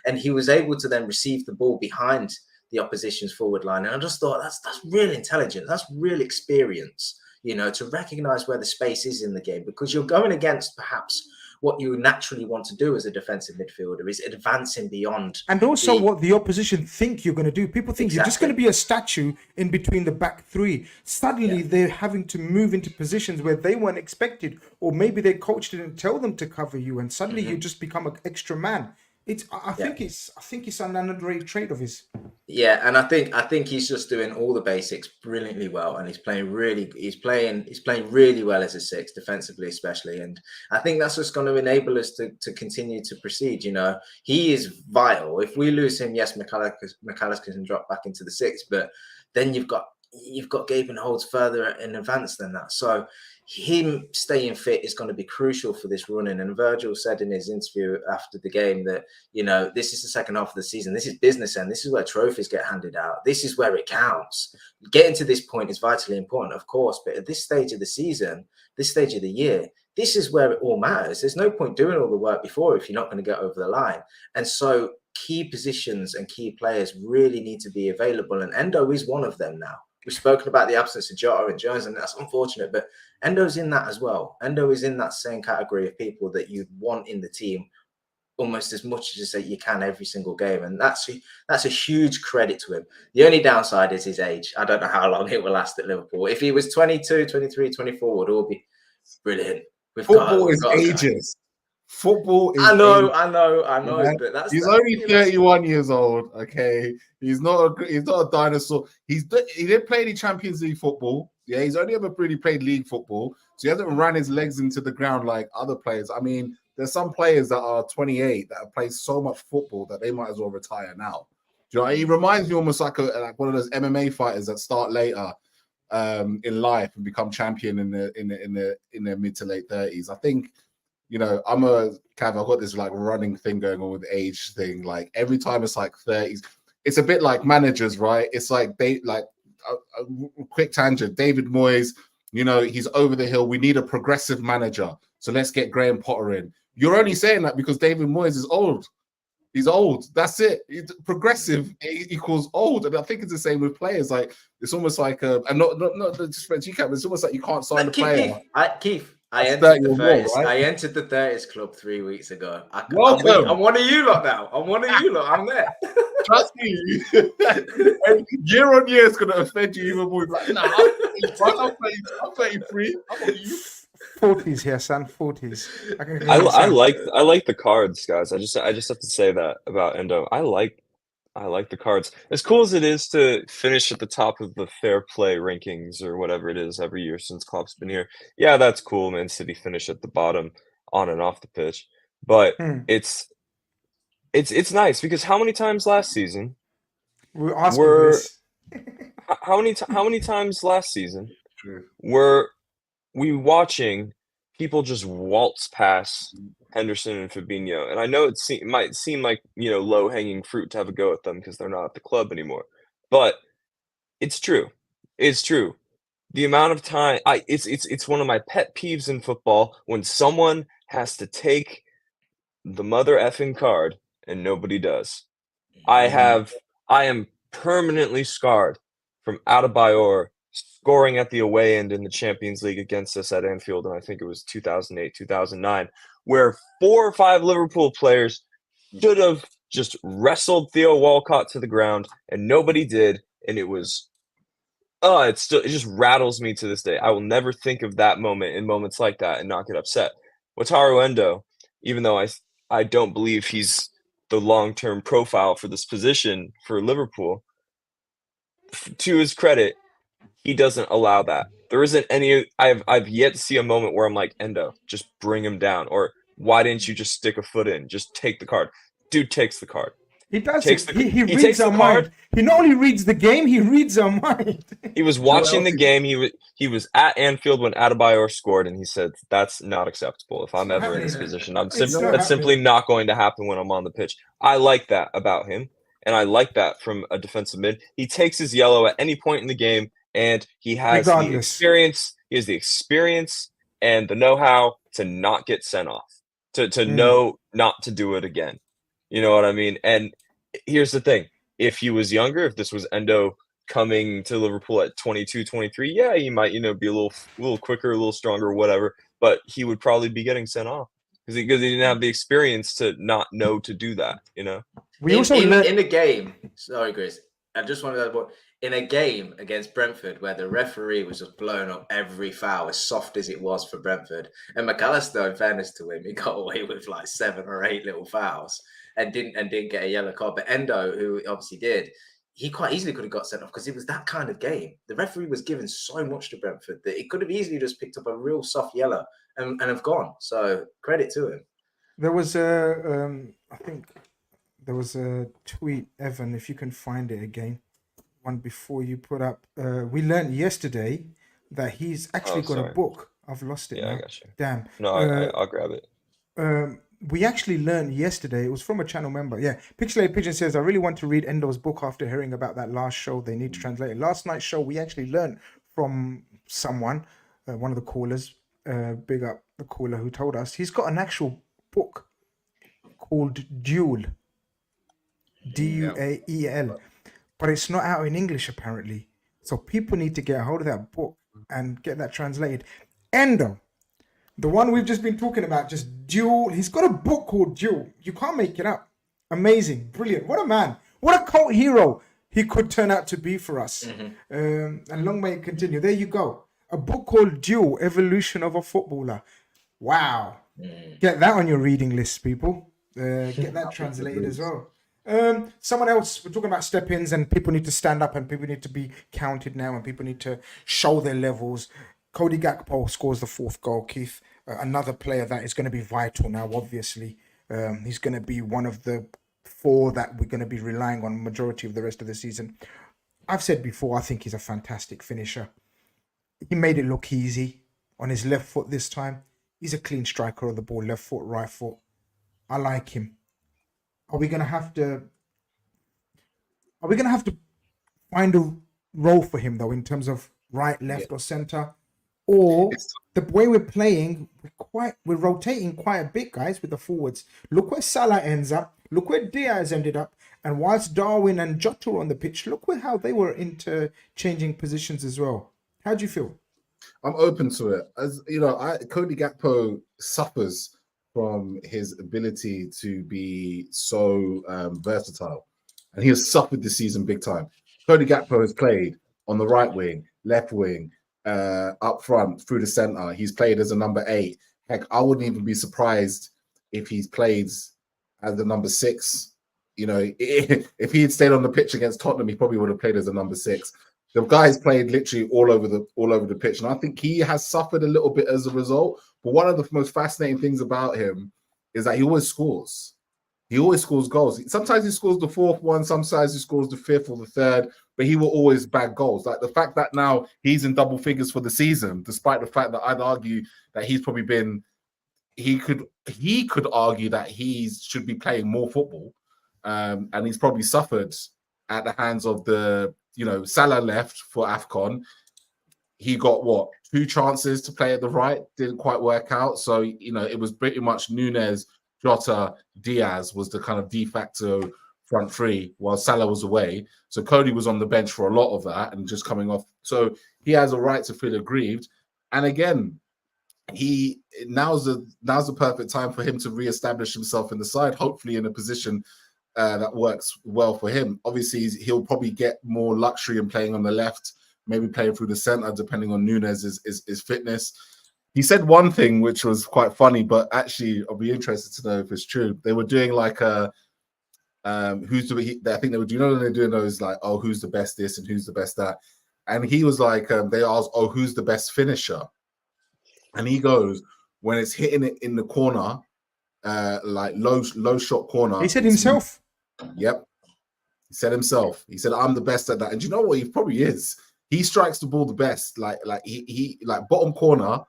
and he was able to then receive the ball behind the opposition's forward line. And I just thought that's really intelligent. That's real experience, to recognize where the space is in the game, because you're going against perhaps what you naturally want to do as a defensive midfielder is advancing beyond. And also what the opposition think you're going to do. People think you're just going to be a statue in between the back three. Suddenly they're having to move into positions where they weren't expected, or maybe their coach didn't tell them to cover you, and suddenly you just become an extra man. I think it's an underrated trait of his. Yeah, and I think he's just doing all the basics brilliantly well, and he's playing really well as a six, defensively especially. And I think that's just going to enable us to continue to proceed. He is vital. If we lose him, yes, McAllister can drop back into the six, but then you've got Gabe and Holds further in advance than that. So him staying fit is going to be crucial for this running. And Virgil said in his interview after the game that, this is the second half of the season. This is business end. This is where trophies get handed out. This is where it counts. Getting to this point is vitally important, of course. But at this stage of the season, this stage of the year, this is where it all matters. There's no point doing all the work before if you're not going to get over the line. And so key positions and key players really need to be available. And Endo is one of them now. We've spoken about the absence of Jota and Jones, and that's unfortunate, but Endo's in that as well. Endo is in that same category of people that you want in the team almost as much as you can every single game. And that's a huge credit to him. The only downside is his age. I don't know how long it will last at Liverpool. If he was 22, 23, 24, would all be brilliant. Football is ages. Football is I know, yeah. But he's only 31 years old. Okay, he's not a dinosaur. He didn't play any Champions League football. Yeah, he's only ever really played league football, so he hasn't ran his legs into the ground like other players. I mean, there's some players that are 28 that have played so much football that they might as well retire now. Do you know? He reminds me almost like one of those MMA fighters that start later in life and become champion in their mid to late 30s. I think. I'm a Cav. I've got this like running thing going on with the age thing. Like every time it's like 30s, it's a bit like managers, right? It's like a quick tangent. David Moyes, he's over the hill. We need a progressive manager, so let's get Graham Potter in. You're only saying that because David Moyes is old. He's old. That's it. Progressive equals old, and I think it's the same with players. Like it's almost like and not just French you can. It's almost like you can't sign a player. Keith. I entered the 30s club 3 weeks ago. I'm one of you lot now. I'm there. Trust me. Year on year, it's going to offend you even more. Like, nah, I'm 33. I'm on you. 40s here, son. 40s. I like the cards, guys. I just have to say that about Endo. I like the cards. As cool as it is to finish at the top of the fair play rankings or whatever it is every year since Klopp's been here. Yeah, that's cool. Man City finish at the bottom on and off the pitch. But it's nice because how many times last season how many times last season were we watching people just waltz past Henderson and Fabinho? And I know it might seem like, low-hanging fruit to have a go at them because they're not at the club anymore. But it's true. It's true. The amount of time it's one of my pet peeves in football when someone has to take the mother effing card and nobody does. I am permanently scarred from Adebayor scoring at the away end in the Champions League against us at Anfield, and I think it was 2008, 2009, where 4 or 5 Liverpool players should have just wrestled Theo Walcott to the ground, and nobody did, and it was it just rattles me to this day. I will never think of that moment in moments like that and not get upset. Wataru Endo, even though I don't believe he's the long-term profile for this position for Liverpool, to his credit, he doesn't allow that. There isn't any. I've yet to see a moment where I'm like, Endo, just bring him down, or why didn't you just stick a foot in? Just take the card. Dude takes the card. He does Takes it. the- He he reads takes the our card. mind. He not only reads the game, he reads our mind. He was watching the game. He was at Anfield when Adebayor scored, and he said, "That's not acceptable. If I'm not ever in this happening. position, It's not that's simply happening. not going to happen when I'm on the pitch." I like that about him, and I like that from a defensive mid. He takes his yellow at any point in the game, and he has the Regardless. experience. He has the experience and the know-how to not get sent off, to know not to do it again. You know what I mean? And here's the thing. If he was younger, if this was Endo coming to Liverpool at 22, 23, yeah, he might, be a little quicker, a little stronger, whatever, but he would probably be getting sent off because he didn't have the experience to not know to do that, We also learned in the game. Sorry, Chris. I just wanted to in a game against Brentford where the referee was just blowing up every foul as soft as it was for Brentford. And McAllister, in fairness to him, he got away with like 7 or 8 little fouls and didn't get a yellow card. But Endo, who obviously did, he quite easily could have got sent off because it was that kind of game. The referee was giving so much to Brentford that he could have easily just picked up a real soft yellow and have gone. So credit to him. there was I think there was a tweet, Evan, if you can find it again, one before you put up. We learned yesterday that he's actually got a sorry. book. I've lost it Yeah, now. I got you. Damn. No, I'll grab it. We actually learned yesterday, it was from a channel member. Yeah, Pixelated Pigeon says, I really want to read Endo's book after hearing about that last show. They need to translate it. Last night's show, we actually learned from someone, one of the callers, big up the caller who told us, he's got an actual book called Duel. Duael. But it's not out in English, apparently. So people need to get a hold of that book and get that translated. Endo, the one we've just been talking about, just Duel. He's got a book called Duel. You can't make it up. Amazing. Brilliant. What a man. What a cult hero he could turn out to be for us. And long may it continue. There you go. A book called Duel, Evolution of a Footballer. Wow. Get that on your reading list, people. Get that translated as well. Someone else, we're talking about step-ins and people need to stand up and people need to be counted now and people need to show their levels. Cody Gakpo scores the 4th goal, Keith. Another player that is going to be vital now, obviously. He's going to be one of the 4 that we're going to be relying on majority of the rest of the season. I've said before, I think he's a fantastic finisher. He made it look easy on his left foot this time. He's a clean striker of the ball, left foot, right foot. I like him. Are we gonna have to find a role for him though, in terms of right, left, or center? Or the way we're playing, we're rotating quite a bit, guys, with the forwards. Look where Salah ends up. Look where Diaz ended up. And whilst Darwin and Jota were on the pitch, look how they were interchanging positions as well. How do you feel? I'm open to it. As you know, Cody Gakpo suffers from his ability to be so versatile. And he has suffered this season big time. Cody Gakpo has played on the right wing, left wing, up front, through the centre. He's played as a number 8. Heck, I wouldn't even be surprised if he's played as the number 6. You know, if he had stayed on the pitch against Tottenham, he probably would have played as a number 6. The guy's played literally all over the pitch, and I think he has suffered a little bit as a result. But one of the most fascinating things about him is that he always scores. He always scores goals. Sometimes he scores the 4th one, sometimes he scores the 5th or the 3rd, but he will always bag goals. Like the fact that now he's in double figures for the season, despite the fact that I'd argue that he's probably been, he could argue that he should be playing more football, and he's probably suffered at the hands of Salah left for AFCON. He got 2 chances to play at the right, didn't quite work out. So, it was pretty much Nunes, Jota, Diaz was the kind of de facto front 3 while Salah was away. So Cody was on the bench for a lot of that and just coming off. So he has a right to feel aggrieved. And again, now's the perfect time for him to reestablish himself in the side, hopefully in a position that works well for him. Obviously, he'll probably get more luxury in playing on the left, maybe playing through the center, depending on Nunes' fitness. He said one thing which was quite funny, but actually, I'll be interested to know if it's true. They were doing like a I think they were, they're doing those like, oh, who's the best this and who's the best that, and he was like, they asked, oh, who's the best finisher, and he goes, when it's hitting it in the corner, like low shot corner. He said himself. Yep. He said himself. He said, I'm the best at that. And you know what? He probably is. He strikes the ball the best. Like he like bottom corner,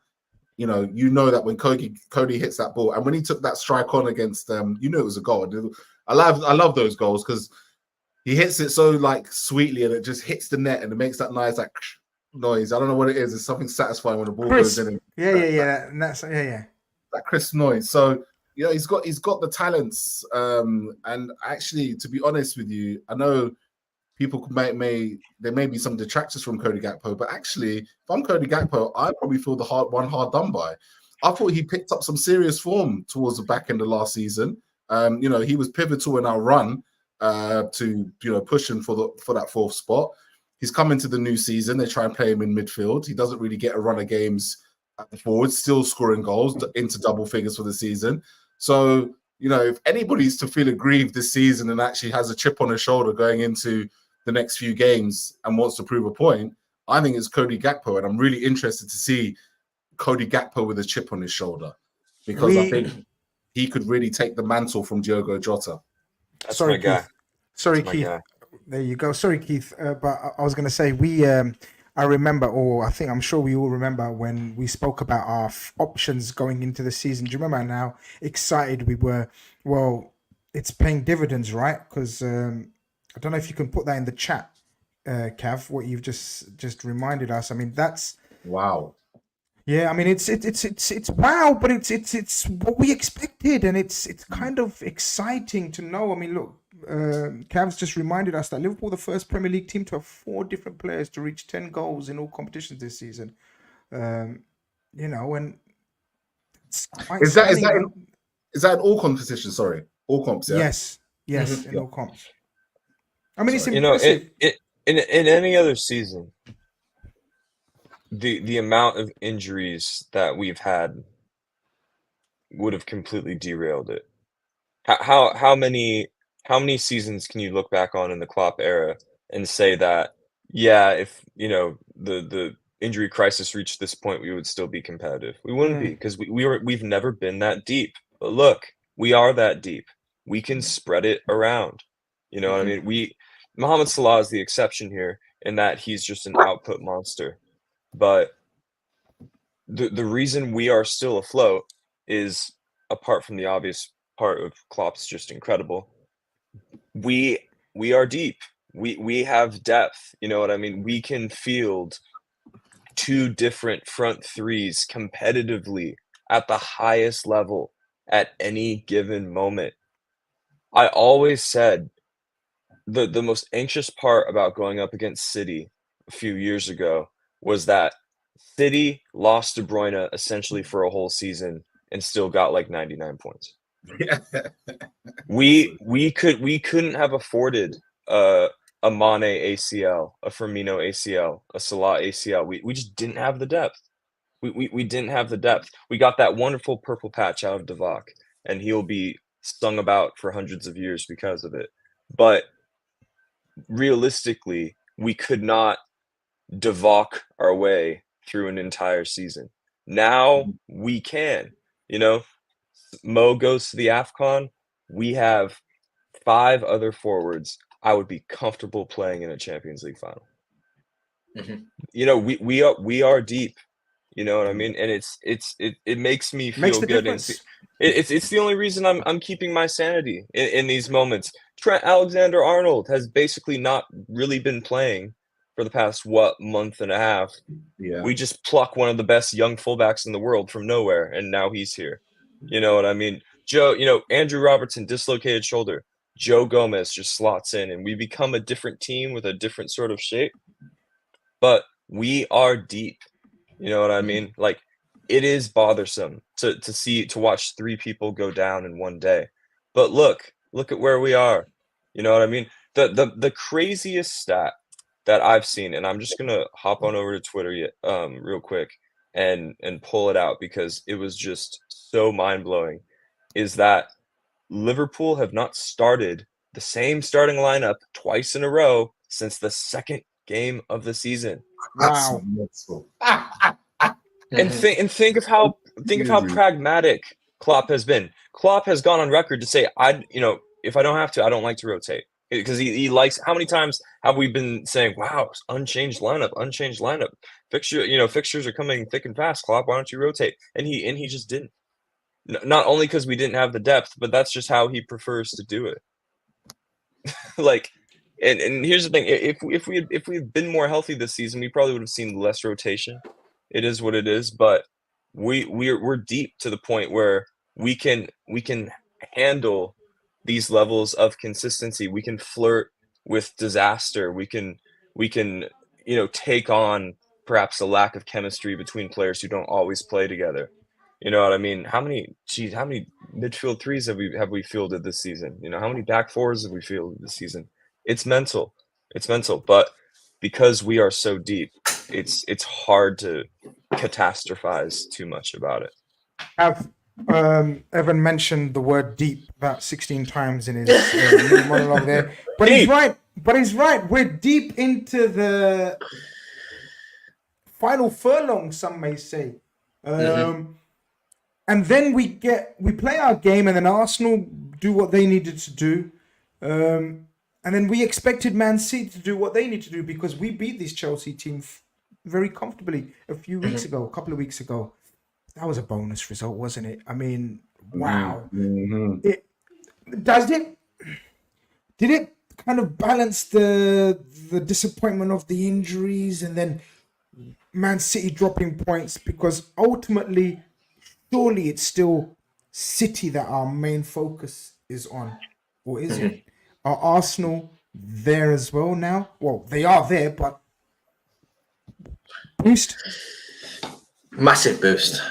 you know that when Cody hits that ball, and when he took that strike on against you knew it was a goal. I love those goals because he hits it so like sweetly and it just hits the net and it makes that nice like noise. I don't know what it is. It's something satisfying when the ball goes in. And that's that crisp noise. So he's got the talents. And actually, to be honest with you, I know people there may be some detractors from Cody Gakpo, but actually, if I'm Cody Gakpo, I probably feel the hard done by. I thought he picked up some serious form towards the back end of last season. He was pivotal in our run to pushing for that fourth spot. He's come into the new season. They try and play him in midfield. He doesn't really get a run of games at the forwards, still scoring goals into double figures for the season. So, if anybody's to feel aggrieved this season and actually has a chip on his shoulder going into the next few games and wants to prove a point, I think it's Cody Gakpo. And I'm really interested to see Cody Gakpo with a chip on his shoulder because I think he could really take the mantle from Diogo Jota. That's my guy. Sorry, That's Keith. my guy. There you go. Sorry, Keith. But I was going to say I remember, or I'm sure we all remember when we spoke about our options going into the season. Do you remember how excited we were? Well, it's paying dividends, right? Because I don't know if you can put that in the chat, Cav. What you've just reminded us. I mean, that's wow. Yeah, I mean it's wow, but it's what we expected, and it's kind of exciting to know. I mean, look, Cavs just reminded us that Liverpool, the first Premier League team to have 4 different players to reach 10 goals in all competitions this season. And it's quite is that in all competitions? Sorry, all comps. Yeah? Yes, in all comps. I mean, it's in any other season, the amount of injuries that we've had would have completely derailed it. How many seasons can you look back on in the Klopp era and say that, yeah, if the injury crisis reached this point, we would still be competitive? We wouldn't be, because we've never been that deep. But look, we are that deep. We can spread it around. You know what I mean? Mohamed Salah is the exception here in that he's just an output monster. But the reason we are still afloat is, apart from the obvious part of Klopp's just incredible, we are deep. We have depth. You know what I mean? We can field 2 different front threes competitively at the highest level at any given moment. I always said the most anxious part about going up against City a few years ago was that City lost De Bruyne essentially for a whole season and still got like 99 points. We couldn't have afforded a Mane ACL, a Firmino ACL, a Salah ACL. We just didn't have the depth. We didn't have the depth. We got that wonderful purple patch out of Divock, and he'll be sung about for hundreds of years because of it. But realistically, we could not Divock our way through an entire season. Now we can. Mo goes to the AFCON. We have 5 other forwards I would be comfortable playing in a Champions League final. We are deep. You know what I mean? And it makes me feel good. It's the only reason I'm keeping my sanity in these moments. Trent Alexander-Arnold has basically not really been playing for the past month and a half. Yeah. We just pluck one of the best young fullbacks in the world from nowhere, and now he's here. You know what I mean? Andrew Robertson, dislocated shoulder. Joe Gomez just slots in, and we become a different team with a different sort of shape. But we are deep. You know what I mean? Like, it is bothersome to watch 3 people go down in one day. But look at where we are. You know what I mean? The craziest stat that I've seen, and I'm just gonna hop on over to Twitter real quick and pull it out because it was just so mind-blowing, is that Liverpool have not started the same starting lineup twice in a row since the 2nd game of the season. Wow. And think of how pragmatic Klopp has been. Klopp has gone on record to say, if I don't have to, I don't like to rotate because he likes. How many times have we been saying, "Wow, unchanged lineup, fixtures are coming thick and fast. Klopp, why don't you rotate?" And he just didn't. Not only because we didn't have the depth, but that's just how he prefers to do it. Like, and here's the thing: if we had been more healthy this season, we probably would have seen less rotation. It is what it is, but we're deep to the point where we can handle these levels of consistency. We can flirt with disaster. We can take on perhaps a lack of chemistry between players who don't always play together. You know what I mean? How many midfield threes have we fielded this season? How many back fours have we fielded this season? It's mental. But because we are so deep, it's hard to catastrophize too much about it. Have Evan mentioned the word deep about 16 times in his monologue there. But he's right. We're deep into the final furlong, some may say. And then we play our game, and then Arsenal do what they needed to do. And then we expected Man City to do what they need to do because we beat this Chelsea team very comfortably a couple of weeks ago. That was a bonus result, wasn't it? I mean, wow. Did it kind of balance the disappointment of the injuries and then Man City dropping points? Because ultimately, surely it's still City that our main focus is on, or is it? Are Arsenal there as well now? Well, they are there, but boost. Massive boost.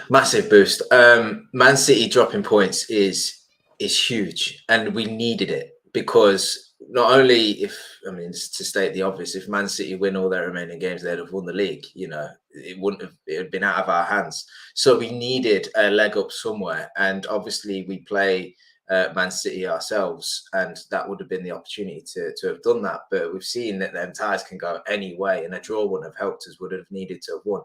Man City dropping points is huge, and we needed it because not only to state the obvious, if Man City win all their remaining games, they'd have won the league. It had been out of our hands. So we needed a leg up somewhere, and obviously we play Man City ourselves, and that would have been the opportunity to have done that. But we've seen that them ties can go any way, and a draw wouldn't have helped us. Would have needed to have won.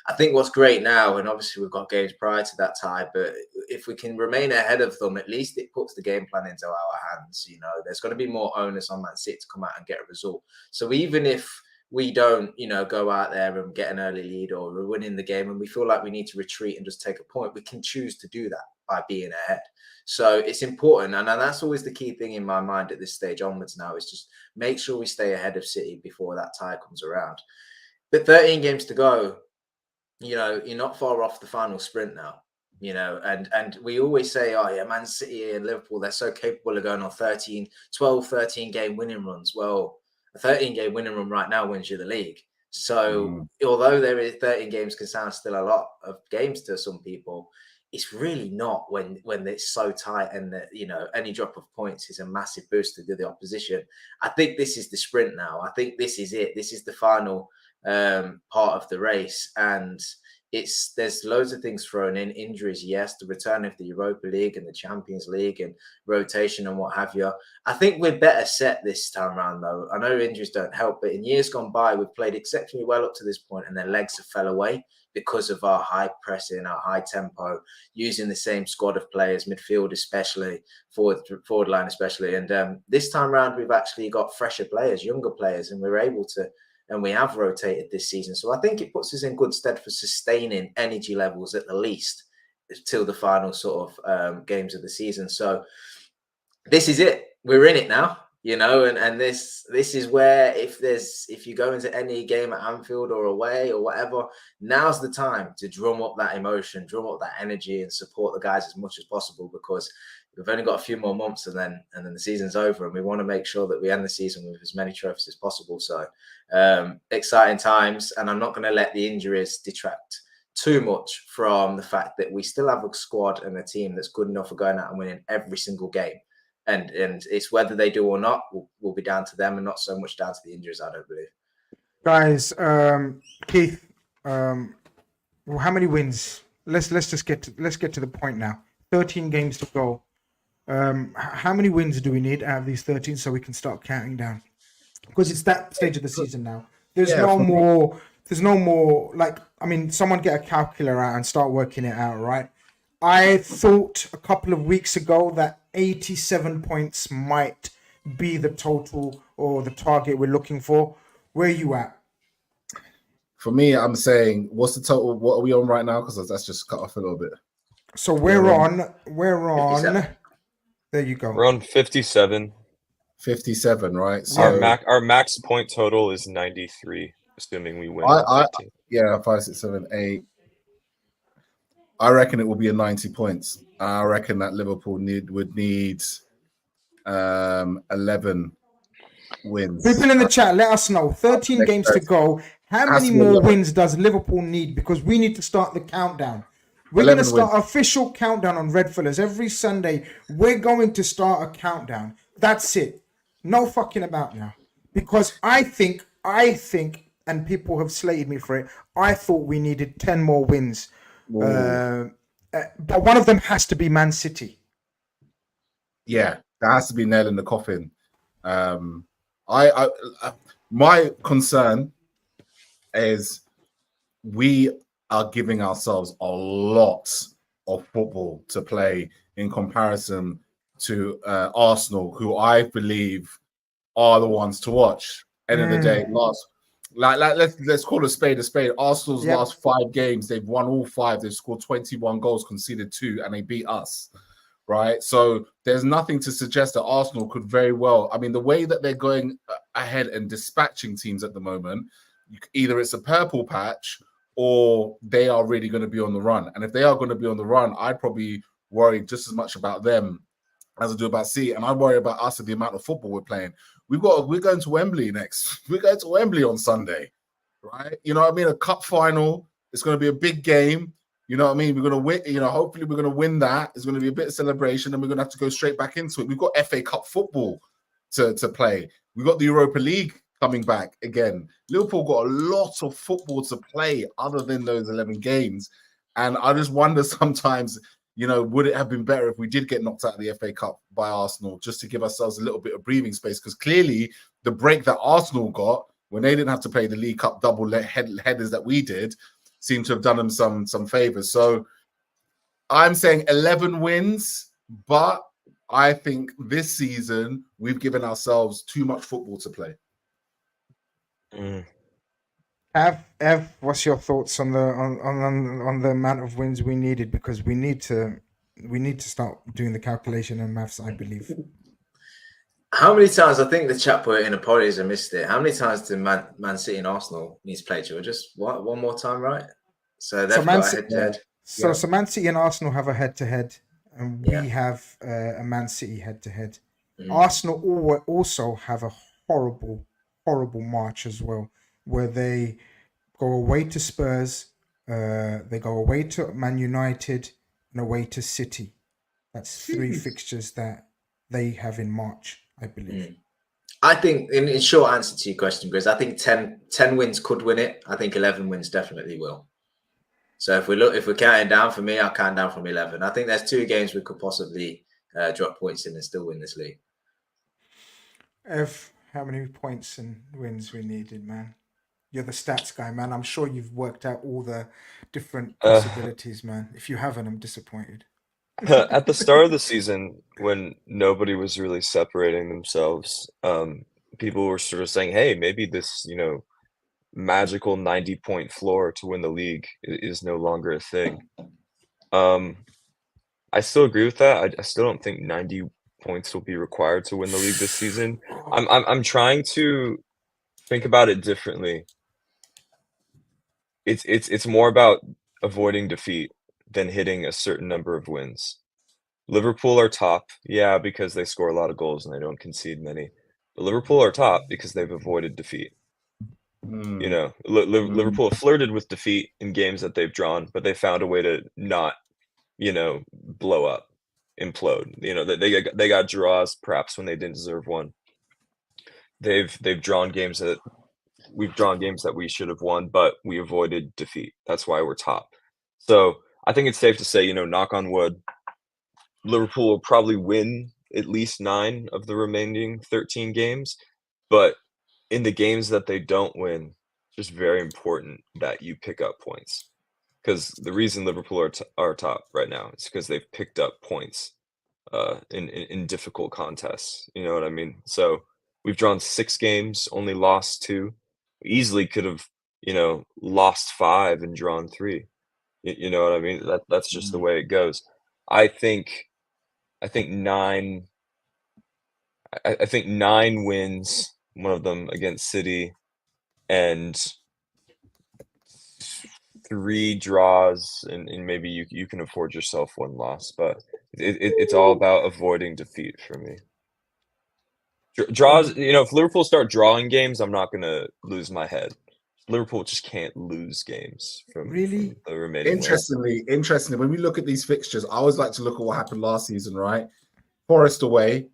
I think what's great now, and obviously we've got games prior to that tie, but if we can remain ahead of them, at least it puts the game plan into our hands. There's going to be more onus on Man City to come out and get a result. So even if we don't, go out there and get an early lead, or we're winning the game and we feel like we need to retreat and just take a point, we can choose to do that by being ahead. So it's important. And that's always the key thing in my mind at this stage onwards now, is just make sure we stay ahead of City before that tie comes around. But 13 games to go, you're not far off the final sprint now, and we always say, oh yeah, Man City and Liverpool, they're so capable of going on 13 game winning runs. Well, a 13-game winning run right now wins you the league. So although there is 13 games can sound still a lot of games to some people, it's really not when it's so tight, and that any drop of points is a massive boost to the opposition. I think this is the sprint now. I think this is it. This is the final part of the race, and there's loads of things thrown in. Injuries, yes, the return of the Europa League and the Champions League and rotation and what have you. I think we're better set this time around, though. I know injuries don't help, but in years gone by, we've played exceptionally well up to this point, and their legs have fell away because of our high pressing, our high tempo, using the same squad of players, midfield especially, forward line especially. And this time around, we've actually got fresher players, younger players, and we're able to, and we have rotated this season. So I think it puts us in good stead for sustaining energy levels at the least till the final sort of games of the season. So this is it. We're in it now, and this is where if you go into any game at Anfield or away or whatever, now's the time to drum up that emotion, drum up that energy, and support the guys as much as possible, because we've only got a few more months and then the season's over, and we want to make sure that we end the season with as many trophies as possible. So exciting times, and I'm not going to let the injuries detract too much from the fact that we still have a squad and a team that's good enough for going out and winning every single game. And it's whether they do or not will be down to them, and not so much down to the injuries, I don't believe. Guys, Keith, how many wins? Let's get to the point now. 13 games to go. How many wins do we need out of these 13 so we can start counting down? Because it's that stage of the season now. There's no more. Like, someone get a calculator out and start working it out, right? I thought a couple of weeks ago that 87 points might be the total or the target we're looking for. Where are you at? For me, I'm saying, what's the total? What are we on right now? Because that's just cut off a little bit. So we're Yeah, on. We're on. 57. There you go. We're on 57. 57, right? Yeah. So Our max point total is 93, assuming we win I, all 15. yeah, 5, 6, 7, 8. I reckon it will be a 90 points. I reckon that Liverpool would need 11 wins. People in the chat, let us know. 13 Next games to go. How Has many to be more 11. wins does Liverpool need? Because we need to start the countdown. We're going to 11 start wins. official countdown on Red Fillers every Sunday. We're going to start a countdown. That's it. No fucking about now. Because I think, and people have slated me for it, I thought we needed 10 more wins. But one of them has to be Man City. Yeah, that has to be nail in the coffin. My concern is we are giving ourselves a lot of football to play in comparison to Arsenal, who I believe are the ones to watch. End of the day, let's call a spade a spade. Arsenal's last 5 games, they've won all 5. They've scored 21 goals, conceded 2, and they beat us. Right, so there's nothing to suggest that Arsenal could very well. I mean, the way that they're going ahead and dispatching teams at the moment, either it's a purple patch or they are really going to be on the run. And if they are going to be on the run, I'd probably worry just as much about them as I do about City. And I worry about us and the amount of football we're playing. We're going to Wembley next. We're going to Wembley on Sunday, right? You know what I mean? A cup final. It's going to be a big game. You know what I mean? We're going to win. You know, hopefully we're going to win that. It's going to be a bit of celebration, and we're going to have to go straight back into it. We've got FA Cup football to play. We've got the Europa League coming back again. Liverpool got a lot of football to play other than those 11 games. And I just wonder sometimes, you know, would it have been better if we did get knocked out of the FA Cup by Arsenal just to give ourselves a little bit of breathing space? Because clearly the break that Arsenal got when they didn't have to play the League Cup double headers that we did seemed to have done them some favors. So I'm saying 11 wins, but I think this season we've given ourselves too much football to play. Ev, what's your thoughts on the amount of wins we needed? Because we need to start doing the calculation and maths, I believe. How many times, I think the chat put in apologies, I missed it. How many times do Man City and Arsenal need to play each other? Just one more time, right? So they've got a head-to-head. So Man City and Arsenal have a head-to-head, and we have a Man City head-to-head. Arsenal also have a horrible march as well, where they go away to Spurs, they go away to Man United, and away to City. That's 3 fixtures that they have in March, I believe. I think, in short answer to your question, Grizz, I think 10 wins could win it. I think 11 wins definitely will. So if we're counting down, for me, I'll count down from 11. I think there's 2 games we could possibly drop points in and still win this league. How many points and wins we needed, man? You're the stats guy, man. I'm sure you've worked out all the different possibilities, man. If you haven't, I'm disappointed. At the start of the season, when nobody was really separating themselves, people were sort of saying, hey, maybe this, you know, magical 90-point floor to win the league is no longer a thing. I still agree with that. I still don't think 90 points will be required to win the league this season. I'm trying to think about it differently. It's more about avoiding defeat than hitting a certain number of wins. Liverpool are top, yeah, because they score a lot of goals and they don't concede many. But Liverpool are top because they've avoided defeat. You know, Liverpool have flirted with defeat in games that they've drawn, but they found a way to not, you know, blow up, implode. You know, they got draws perhaps when they didn't deserve one. We've drawn games that we should have won, but we avoided defeat. That's why we're top. So I think it's safe to say, you know, knock on wood, Liverpool will probably win at least 9 of the remaining 13 games, but in the games that they don't win, it's just very important that you pick up points. because the reason Liverpool are top right now is because they've picked up points in difficult contests. You know what I mean? So we've drawn 6 games, only lost 2. We easily could have, lost 5 and drawn 3. You know what I mean? That's just the way it goes. I think 9. I think 9 wins, one of them against City, and 3 draws, and maybe you can afford yourself 1 loss, but it's all about avoiding defeat for me. Draws, if Liverpool start drawing games, I'm not gonna lose my head. Liverpool just can't lose games from Really? the remaining wins. Interestingly, when we look at these fixtures, I always like to look at what happened last season, right? Forest away,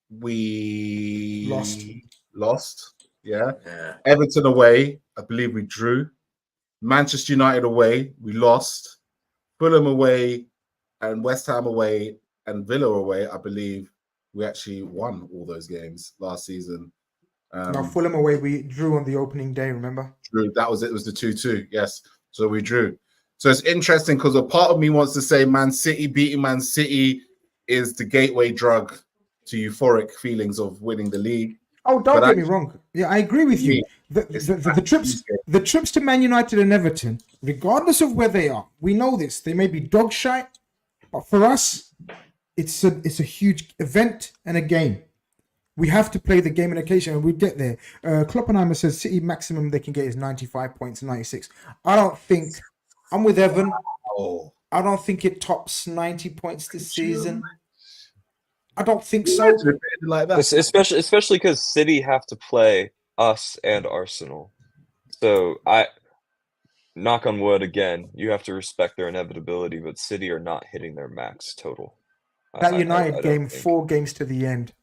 we lost. Yeah. Everton away, I believe we drew. Manchester United away, we lost. Fulham away, and West Ham away, and Villa away, I believe we actually won all those games last season. Now Fulham away, we drew on the opening day, remember? Drew. That was it. It was the 2-2. Yes. So we drew. So it's interesting because a part of me wants to say Man City beating Man City is the gateway drug to euphoric feelings of winning the league. Oh, don't get me wrong. Yeah, I agree with you. The trips to Man United and Everton, regardless of where they are, we know this. They may be dog shite, but for us, it's a huge event and a game. We have to play the game on occasion, and we get there. Kloppenheimer says City maximum they can get is 95 points, 96. I don't think. I'm with Evan. I don't think it tops 90 points this season. I don't think so. Like that. Especially because City have to play us and Arsenal. So knock on wood again, you have to respect their inevitability, but City are not hitting their max total. That United game, 4 games to the end.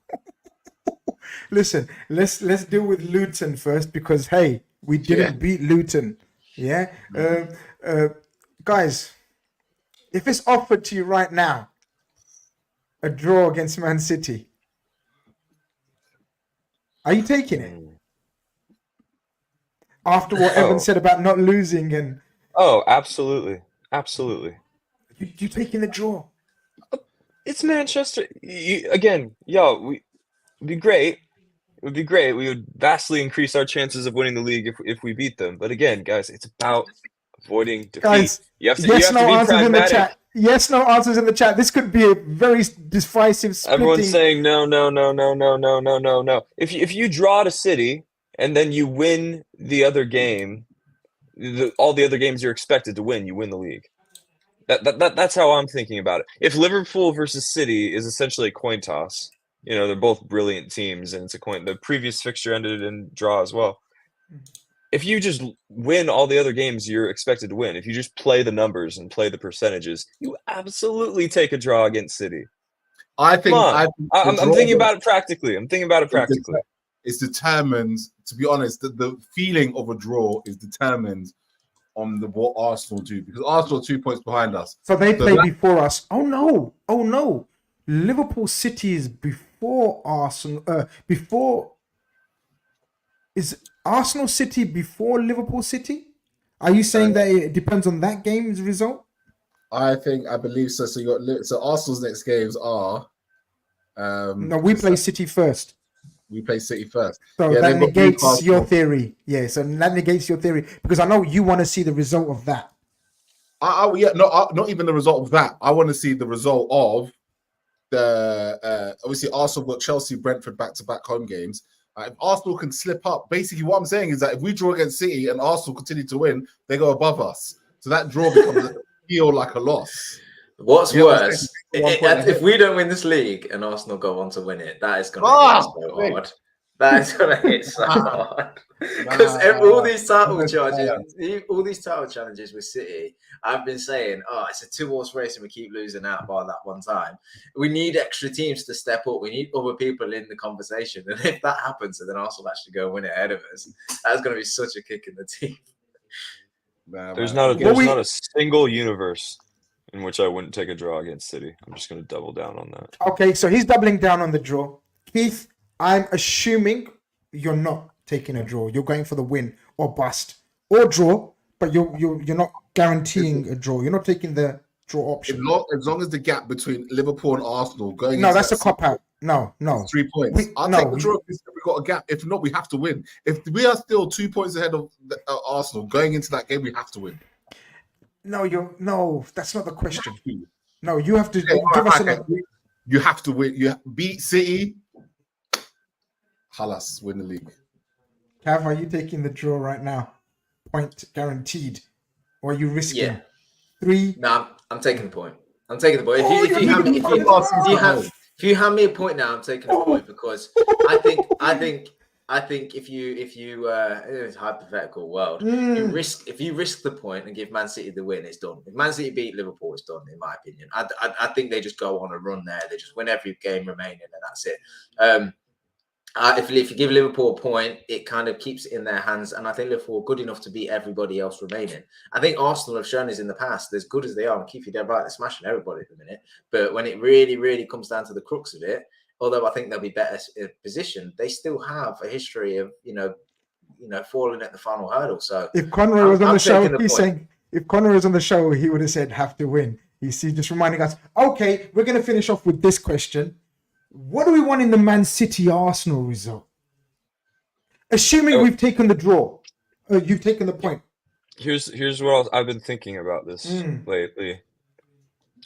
Listen, let's deal with Luton first because hey, we didn't beat Luton. Yeah, guys, if it's offered to you right now, a draw against Man City, are you taking it? After what Evan said about not losing and absolutely. You taking the draw? It's Manchester again. It'd be great. It would be great. We would vastly increase our chances of winning the league if we beat them. But again, guys, it's about avoiding defeat. Guys, you have to be pragmatic. In the chat. Yes, no answers in the chat. This could be a very decisive splitting. Everyone's saying no. If you draw to City and then you win the other game, all the other games you're expected to win, you win the league. That's how I'm thinking about it. If Liverpool versus City is essentially a coin toss, they're both brilliant teams, and it's a coin. The previous fixture ended in draw as well. If you just win all the other games you're expected to win, if you just play the numbers and play the percentages, you absolutely take a draw against City. I'm thinking about it practically. It's determined, to be honest, the feeling of a draw is determined on what Arsenal do, because Arsenal are 2 points behind us. So they play before us. Oh no. Liverpool City is before Arsenal. Is Arsenal City before Liverpool City? Are you saying that it depends on that game's result? I believe so. So Arsenal's next games are. No, we play City first. We play City first. So that negates your theory. Yeah, so that negates your theory because I know you want to see the result of that. Not even the result of that. I want to see the result of the obviously Arsenal got Chelsea, Brentford back-to-back home games. If Arsenal can slip up, basically what I'm saying is that if we draw against City and Arsenal continue to win, they go above us. So that draw becomes feel like a loss. What's worse, if we don't win this league and Arsenal go on to win it, that is going to hit so hard. That is going to hit so hard. Because all these title challenges with City, I've been saying, it's a 2-horse race and we keep losing out by that one time. We need extra teams to step up. We need other people in the conversation. And if that happens, then Arsenal actually go win it ahead of us. That's going to be such a kick in the teeth. There's not a single universe in which I wouldn't take a draw against City. I'm just going to double down on that. Okay, so he's doubling down on the draw. Keith, I'm assuming you're not taking a draw. You're going for the win or bust or draw. But you're not guaranteeing a draw. You're not taking the draw option. As long as the gap between Liverpool and Arsenal going No, into that's a cop out. No. it's 3 points. I'll take the draw if we've got a gap. If not, we have to win. If we are still 2 points ahead of Arsenal going into that game, we have to win. No, that's not the question. No, you have to You have to win. You beat City. Halas, win the league. Cav, are you taking the draw right now? Point guaranteed. Or are you risking? Yeah. 3? No, I'm taking the point. I'm taking the point. Oh, If you hand me a point now, I'm taking a point because I think if you it's a hypothetical world, if you risk the point and give Man City the win, it's done. If Man City beat Liverpool, it's done, in my opinion. I think they just go on a run there. They just win every game remaining, and that's it. If you give Liverpool a point, it kind of keeps it in their hands. And I think Liverpool are good enough to beat everybody else remaining. I think Arsenal have shown us in the past, as good as they are, and keep you dead right, they're smashing everybody at the minute. But when it really, really comes down to the crux of it, although I think they'll be better positioned, they still have a history of, falling at the final hurdle. So if Conroy was on the show, he's saying, if Conroy was on the show, he would have said, have to win. You see, just reminding us, okay, we're going to finish off with this question. What do we want in the Man City Arsenal result? Assuming we've taken the draw, you've taken the point. Here's what I've been thinking about this lately.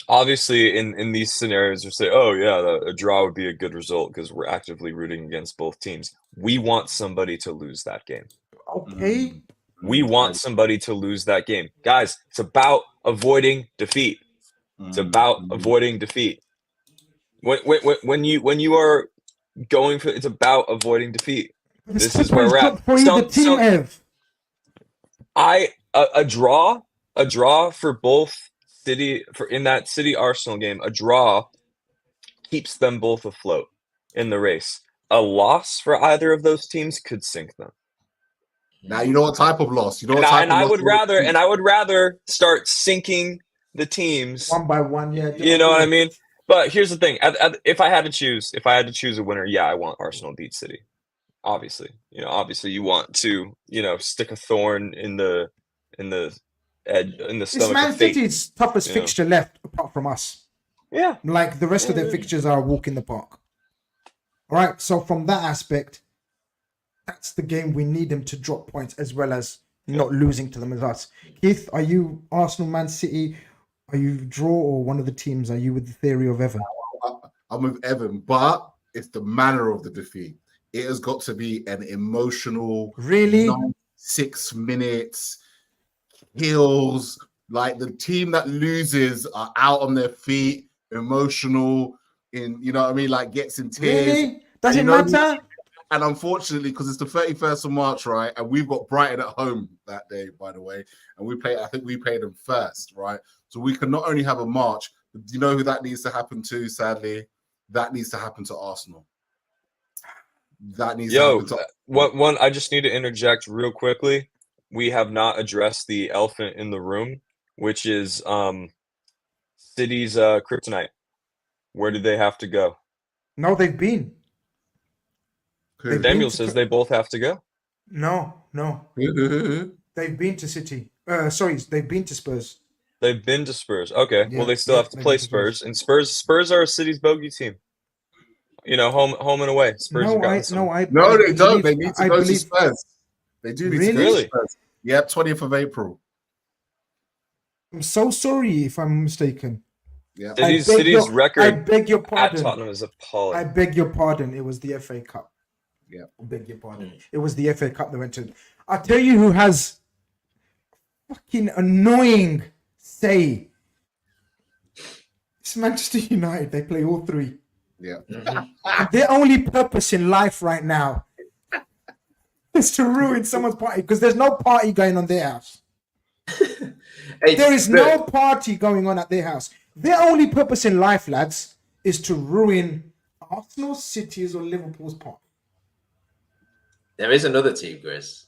Obviously, in these scenarios, we say, "Oh yeah, a draw would be a good result because we're actively rooting against both teams." We want somebody to lose that game. Okay. We want somebody to lose that game, guys. It's about avoiding defeat. It's about avoiding defeat. When you are going for, it's about avoiding defeat. This is where we're at. A draw for both City in that City Arsenal game. A draw keeps them both afloat in the race. A loss for either of those teams could sink them. Now you know what type of loss. I would rather start sinking the teams one by one. Yeah, you know what I mean. But here's the thing: if I had to choose a winner, yeah, I want Arsenal to beat City. Obviously, you want to, stick a thorn in the stomach. It's Man City's toughest fixture left, apart from us. Yeah, like the rest of their fixtures are a walk in the park. All right, so from that aspect, that's the game we need them to drop points as well as not losing to them as us. Keith, are you Arsenal, Man City? Are you draw or one of the teams? Are you with the theory of Evan? I'm with Evan, but it's the manner of the defeat. It has got to be an emotional, 6 minutes, kills. Like the team that loses are out on their feet, emotional, like gets in tears. Really? Does it matter? And unfortunately, because it's the 31st of March, right? And we've got Brighton at home that day, by the way. And I think we played them first, right? So we can not only have a March, but you know who that needs to happen to, sadly? That needs to happen to Arsenal. That needs to happen to one, I just need to interject real quickly. We have not addressed the elephant in the room, which is City's kryptonite. Where do they have to go? No, they've been. Samuel says they both have to go. No. They've been to City. They've been to Spurs. They've been to Spurs. Okay, well they still have to play Spurs, and Spurs are City's bogey team. Home and away. Spurs they don't. They need to go to Spurs. They do need to go to Spurs. Yep, 20th of April. I'm so sorry if I'm mistaken. Yeah. City's record. I beg your pardon. At Tottenham is appalling. I beg your pardon. It was the FA Cup. Yeah. I beg your pardon. It was the FA Cup they went to. I'll tell you who has fucking annoying say. It's Manchester United. They play all three. Yeah. Their only purpose in life right now is to ruin someone's party because there's no party going on their house. There is no party going on at their house. Their only purpose in life, lads, is to ruin Arsenal, City's, or Liverpool's party. There is another team, Chris,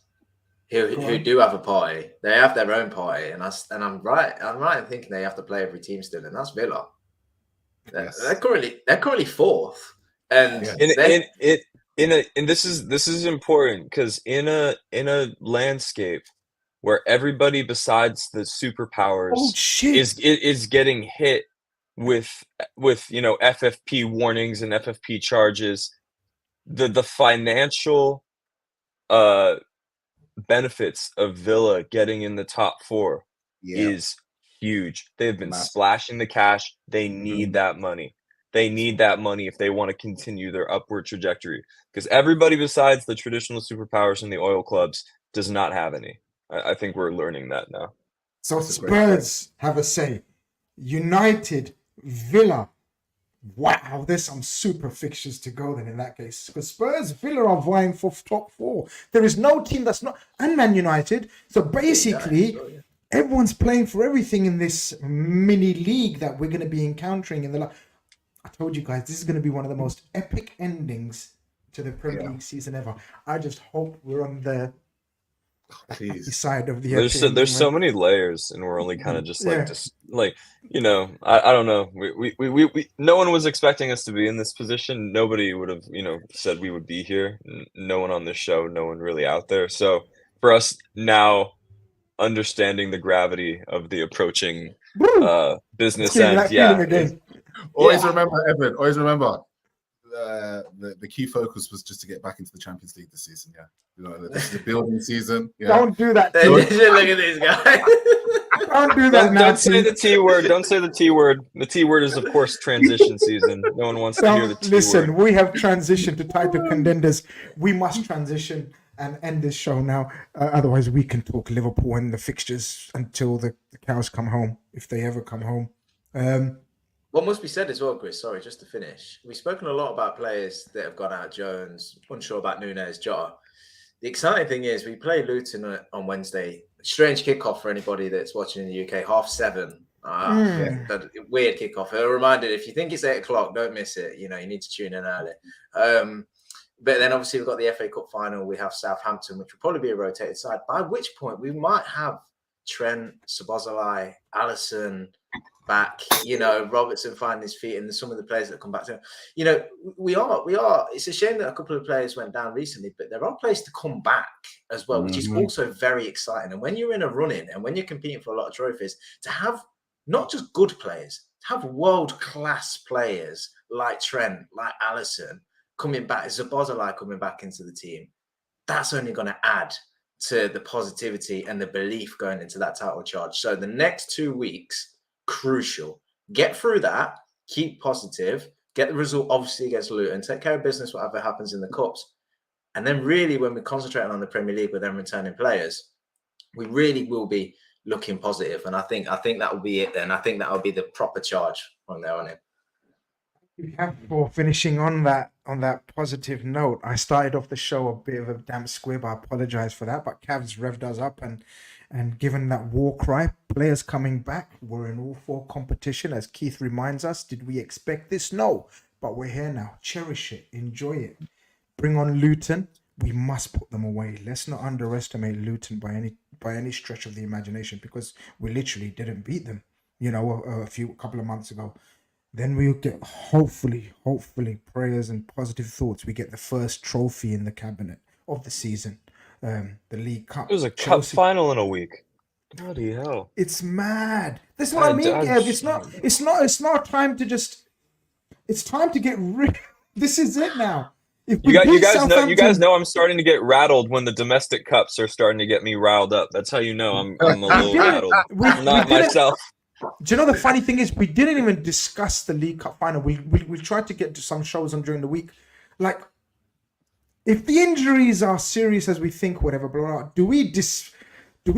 who do have a party. They have their own party, and I'm right. I'm right in thinking they have to play every team still, and that's Villa. They're currently fourth, and this is important because in a landscape where everybody besides the superpowers Oh shit! is getting hit with FFP warnings and FFP charges. The financial benefits of Villa getting in the top 4 is huge. They've been Massive. splashing the cash. They need that money. They need that money if they want to continue their upward trajectory, because everybody besides the traditional superpowers and the oil clubs does not have any. I think we're learning that now. So That's a great Spurs have a say. United, Villa. Wow, there's some super fixtures to go then in that case. Because Spurs, Villa are vying for top 4. There is no team that's not, and Man United. So basically, everyone's playing for everything in this mini league that we're going to be encountering in the. I told you guys, this is going to be one of the most epic endings to the Premier League season ever. I just hope we're on the happy side of the. There's so many layers, and we're only kind of just like I don't know. We no one was expecting us to be in this position. Nobody would have said we would be here. No one on this show. No one really out there. So for us now, understanding the gravity of the approaching business end, Always remember, Evan. Always remember, the key focus was just to get back into the Champions League this season. This is the building season. Don't do that. Look at this guy. Don't do that. Don't say the T word. Don't say the T word. The T word is, of course, transition season. No one wants to hear the T word. Listen, we have transitioned to title contenders. We must transition and end this show now. Otherwise, we can talk Liverpool and the fixtures until the cows come home, if they ever come home. What must be said as well, Chris, sorry, just to finish. We've spoken a lot about players that have gone out. Jones, unsure about Nunes, Jota. The exciting thing is we play Luton on Wednesday. Strange kickoff for anybody that's watching in the UK, 7:30. That weird kickoff. A reminder, if you think it's 8 o'clock, don't miss it. You need to tune in early. But then obviously we've got the FA Cup final. We have Southampton, which will probably be a rotated side, by which point we might have Trent, Szoboszlai, Alisson back, Robertson finding his feet, and some of the players that come back to we are. It's a shame that a couple of players went down recently, but there are players to come back as well, which is also very exciting. And when you're in a run-in and when you're competing for a lot of trophies, to have not just good players, to have world-class players like Trent, like Alisson coming back, Szoboszlai coming back into the team, that's only going to add to the positivity and the belief going into that title charge. So the next 2 weeks, crucial. Get through that, keep positive, get the result obviously against Luton, take care of business whatever happens in the cups, and then really when we're concentrating on the Premier League with them returning players, we will be looking positive. And I think that will be it then. I think that will be the proper charge from there on in. For finishing on that positive note, I started off the show a bit of a damp squib. I apologize for that, but Cavs revved us up, and given that war cry, players coming back, we're in all 4 competition. As Keith reminds us, did we expect this? No, but we're here now. Cherish it, enjoy it. Bring on Luton. We must put them away. Let's not underestimate Luton by any stretch of the imagination, because we literally didn't beat them, a couple of months ago. Then we'll get, hopefully, prayers and positive thoughts. We get the first trophy in the cabinet of the season, the League Cup. It was a cup final in a week. Bloody hell! It's mad. That's what I mean, Kev. It's not time to just. It's time to get rid. This is it now. You guys know I'm starting to get rattled when the domestic cups are starting to get me riled up. That's how you know I'm a little rattled. I'm not myself. Do you know the funny thing is we didn't even discuss the League Cup final. We tried to get to some shows on during the week. Like, if the injuries are serious as we think, whatever, blah, blah, do we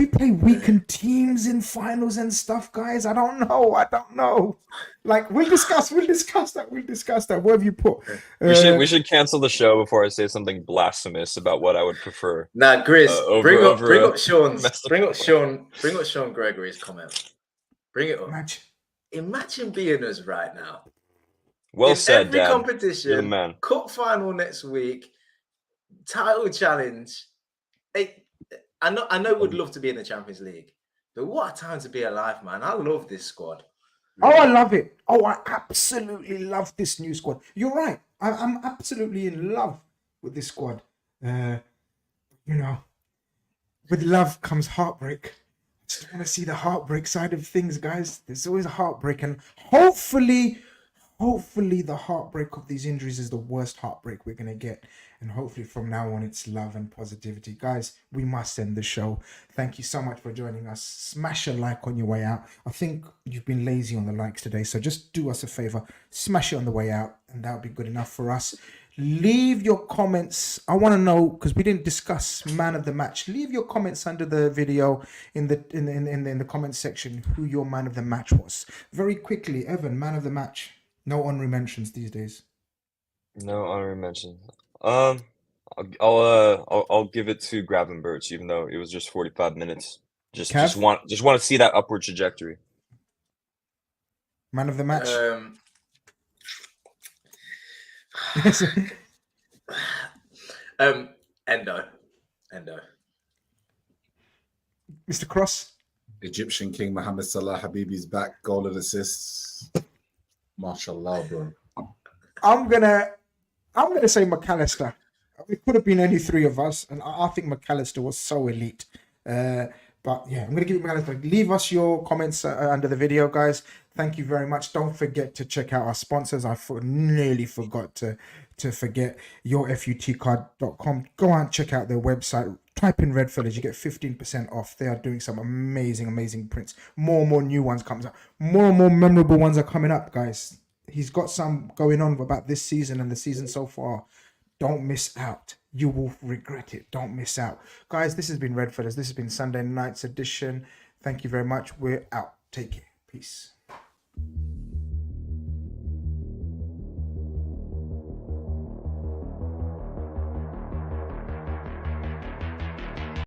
play weakened teams in finals and stuff, guys? I don't know. Like, we'll discuss that. What have you put? We should cancel the show before I say something blasphemous about what I would prefer. Nah, Grizz, bring up Sean Gregory's comment. Bring it up. Imagine being us right now. Well said, every Dad. competition, You're the man. Cup final next week, title challenge. I know we'd love to be in the Champions League, but what a time to be alive, man. I love this squad. Oh, I love it. Oh, I absolutely love this new squad. You're right. I'm absolutely in love with this squad. with love comes heartbreak. Just want to see the heartbreak side of things, guys. There's always a heartbreak, and hopefully the heartbreak of these injuries is the worst heartbreak we're gonna get, and hopefully from now on it's love and positivity. Guys, we must end the show. Thank you so much for joining us. Smash a like on your way out. I think you've been lazy on the likes today, so just do us a favor, smash it on the way out, and that'll be good enough for us. Leave your comments. I want to know, because we didn't discuss man of the match. Leave your comments under the video in the comment section who your man of the match was. Very quickly, Evan, man of the match. No honorary mentions these days. No honorary mention. I'll give it to Gravenberch, even though it was just 45 minutes. Just Cav? just want to see that upward trajectory. Man of the match. Endo. Mr. Cross. Egyptian King Mohammed Salah Habibi's back, goal and assists. Mashallah, bro. I'm gonna say McAllister. It could have been any three of us, and I think McAllister was so elite. But yeah, I'm gonna give it McAllister. Leave us your comments under the video, guys. Thank you very much. Don't forget to check out our sponsors. I nearly forgot to forget yourfutcard.com. Go out and check out their website. Type in Red Fellas, you get 15% off. They are doing some amazing prints. More and more new ones comes up. More and more memorable ones are coming up, guys. He's got some going on about this season and the season so far. Don't miss out. You will regret it. Don't miss out. Guys, this has been Red Fellas. This has been Sunday night's edition. Thank you very much. We're out. Take care. Peace.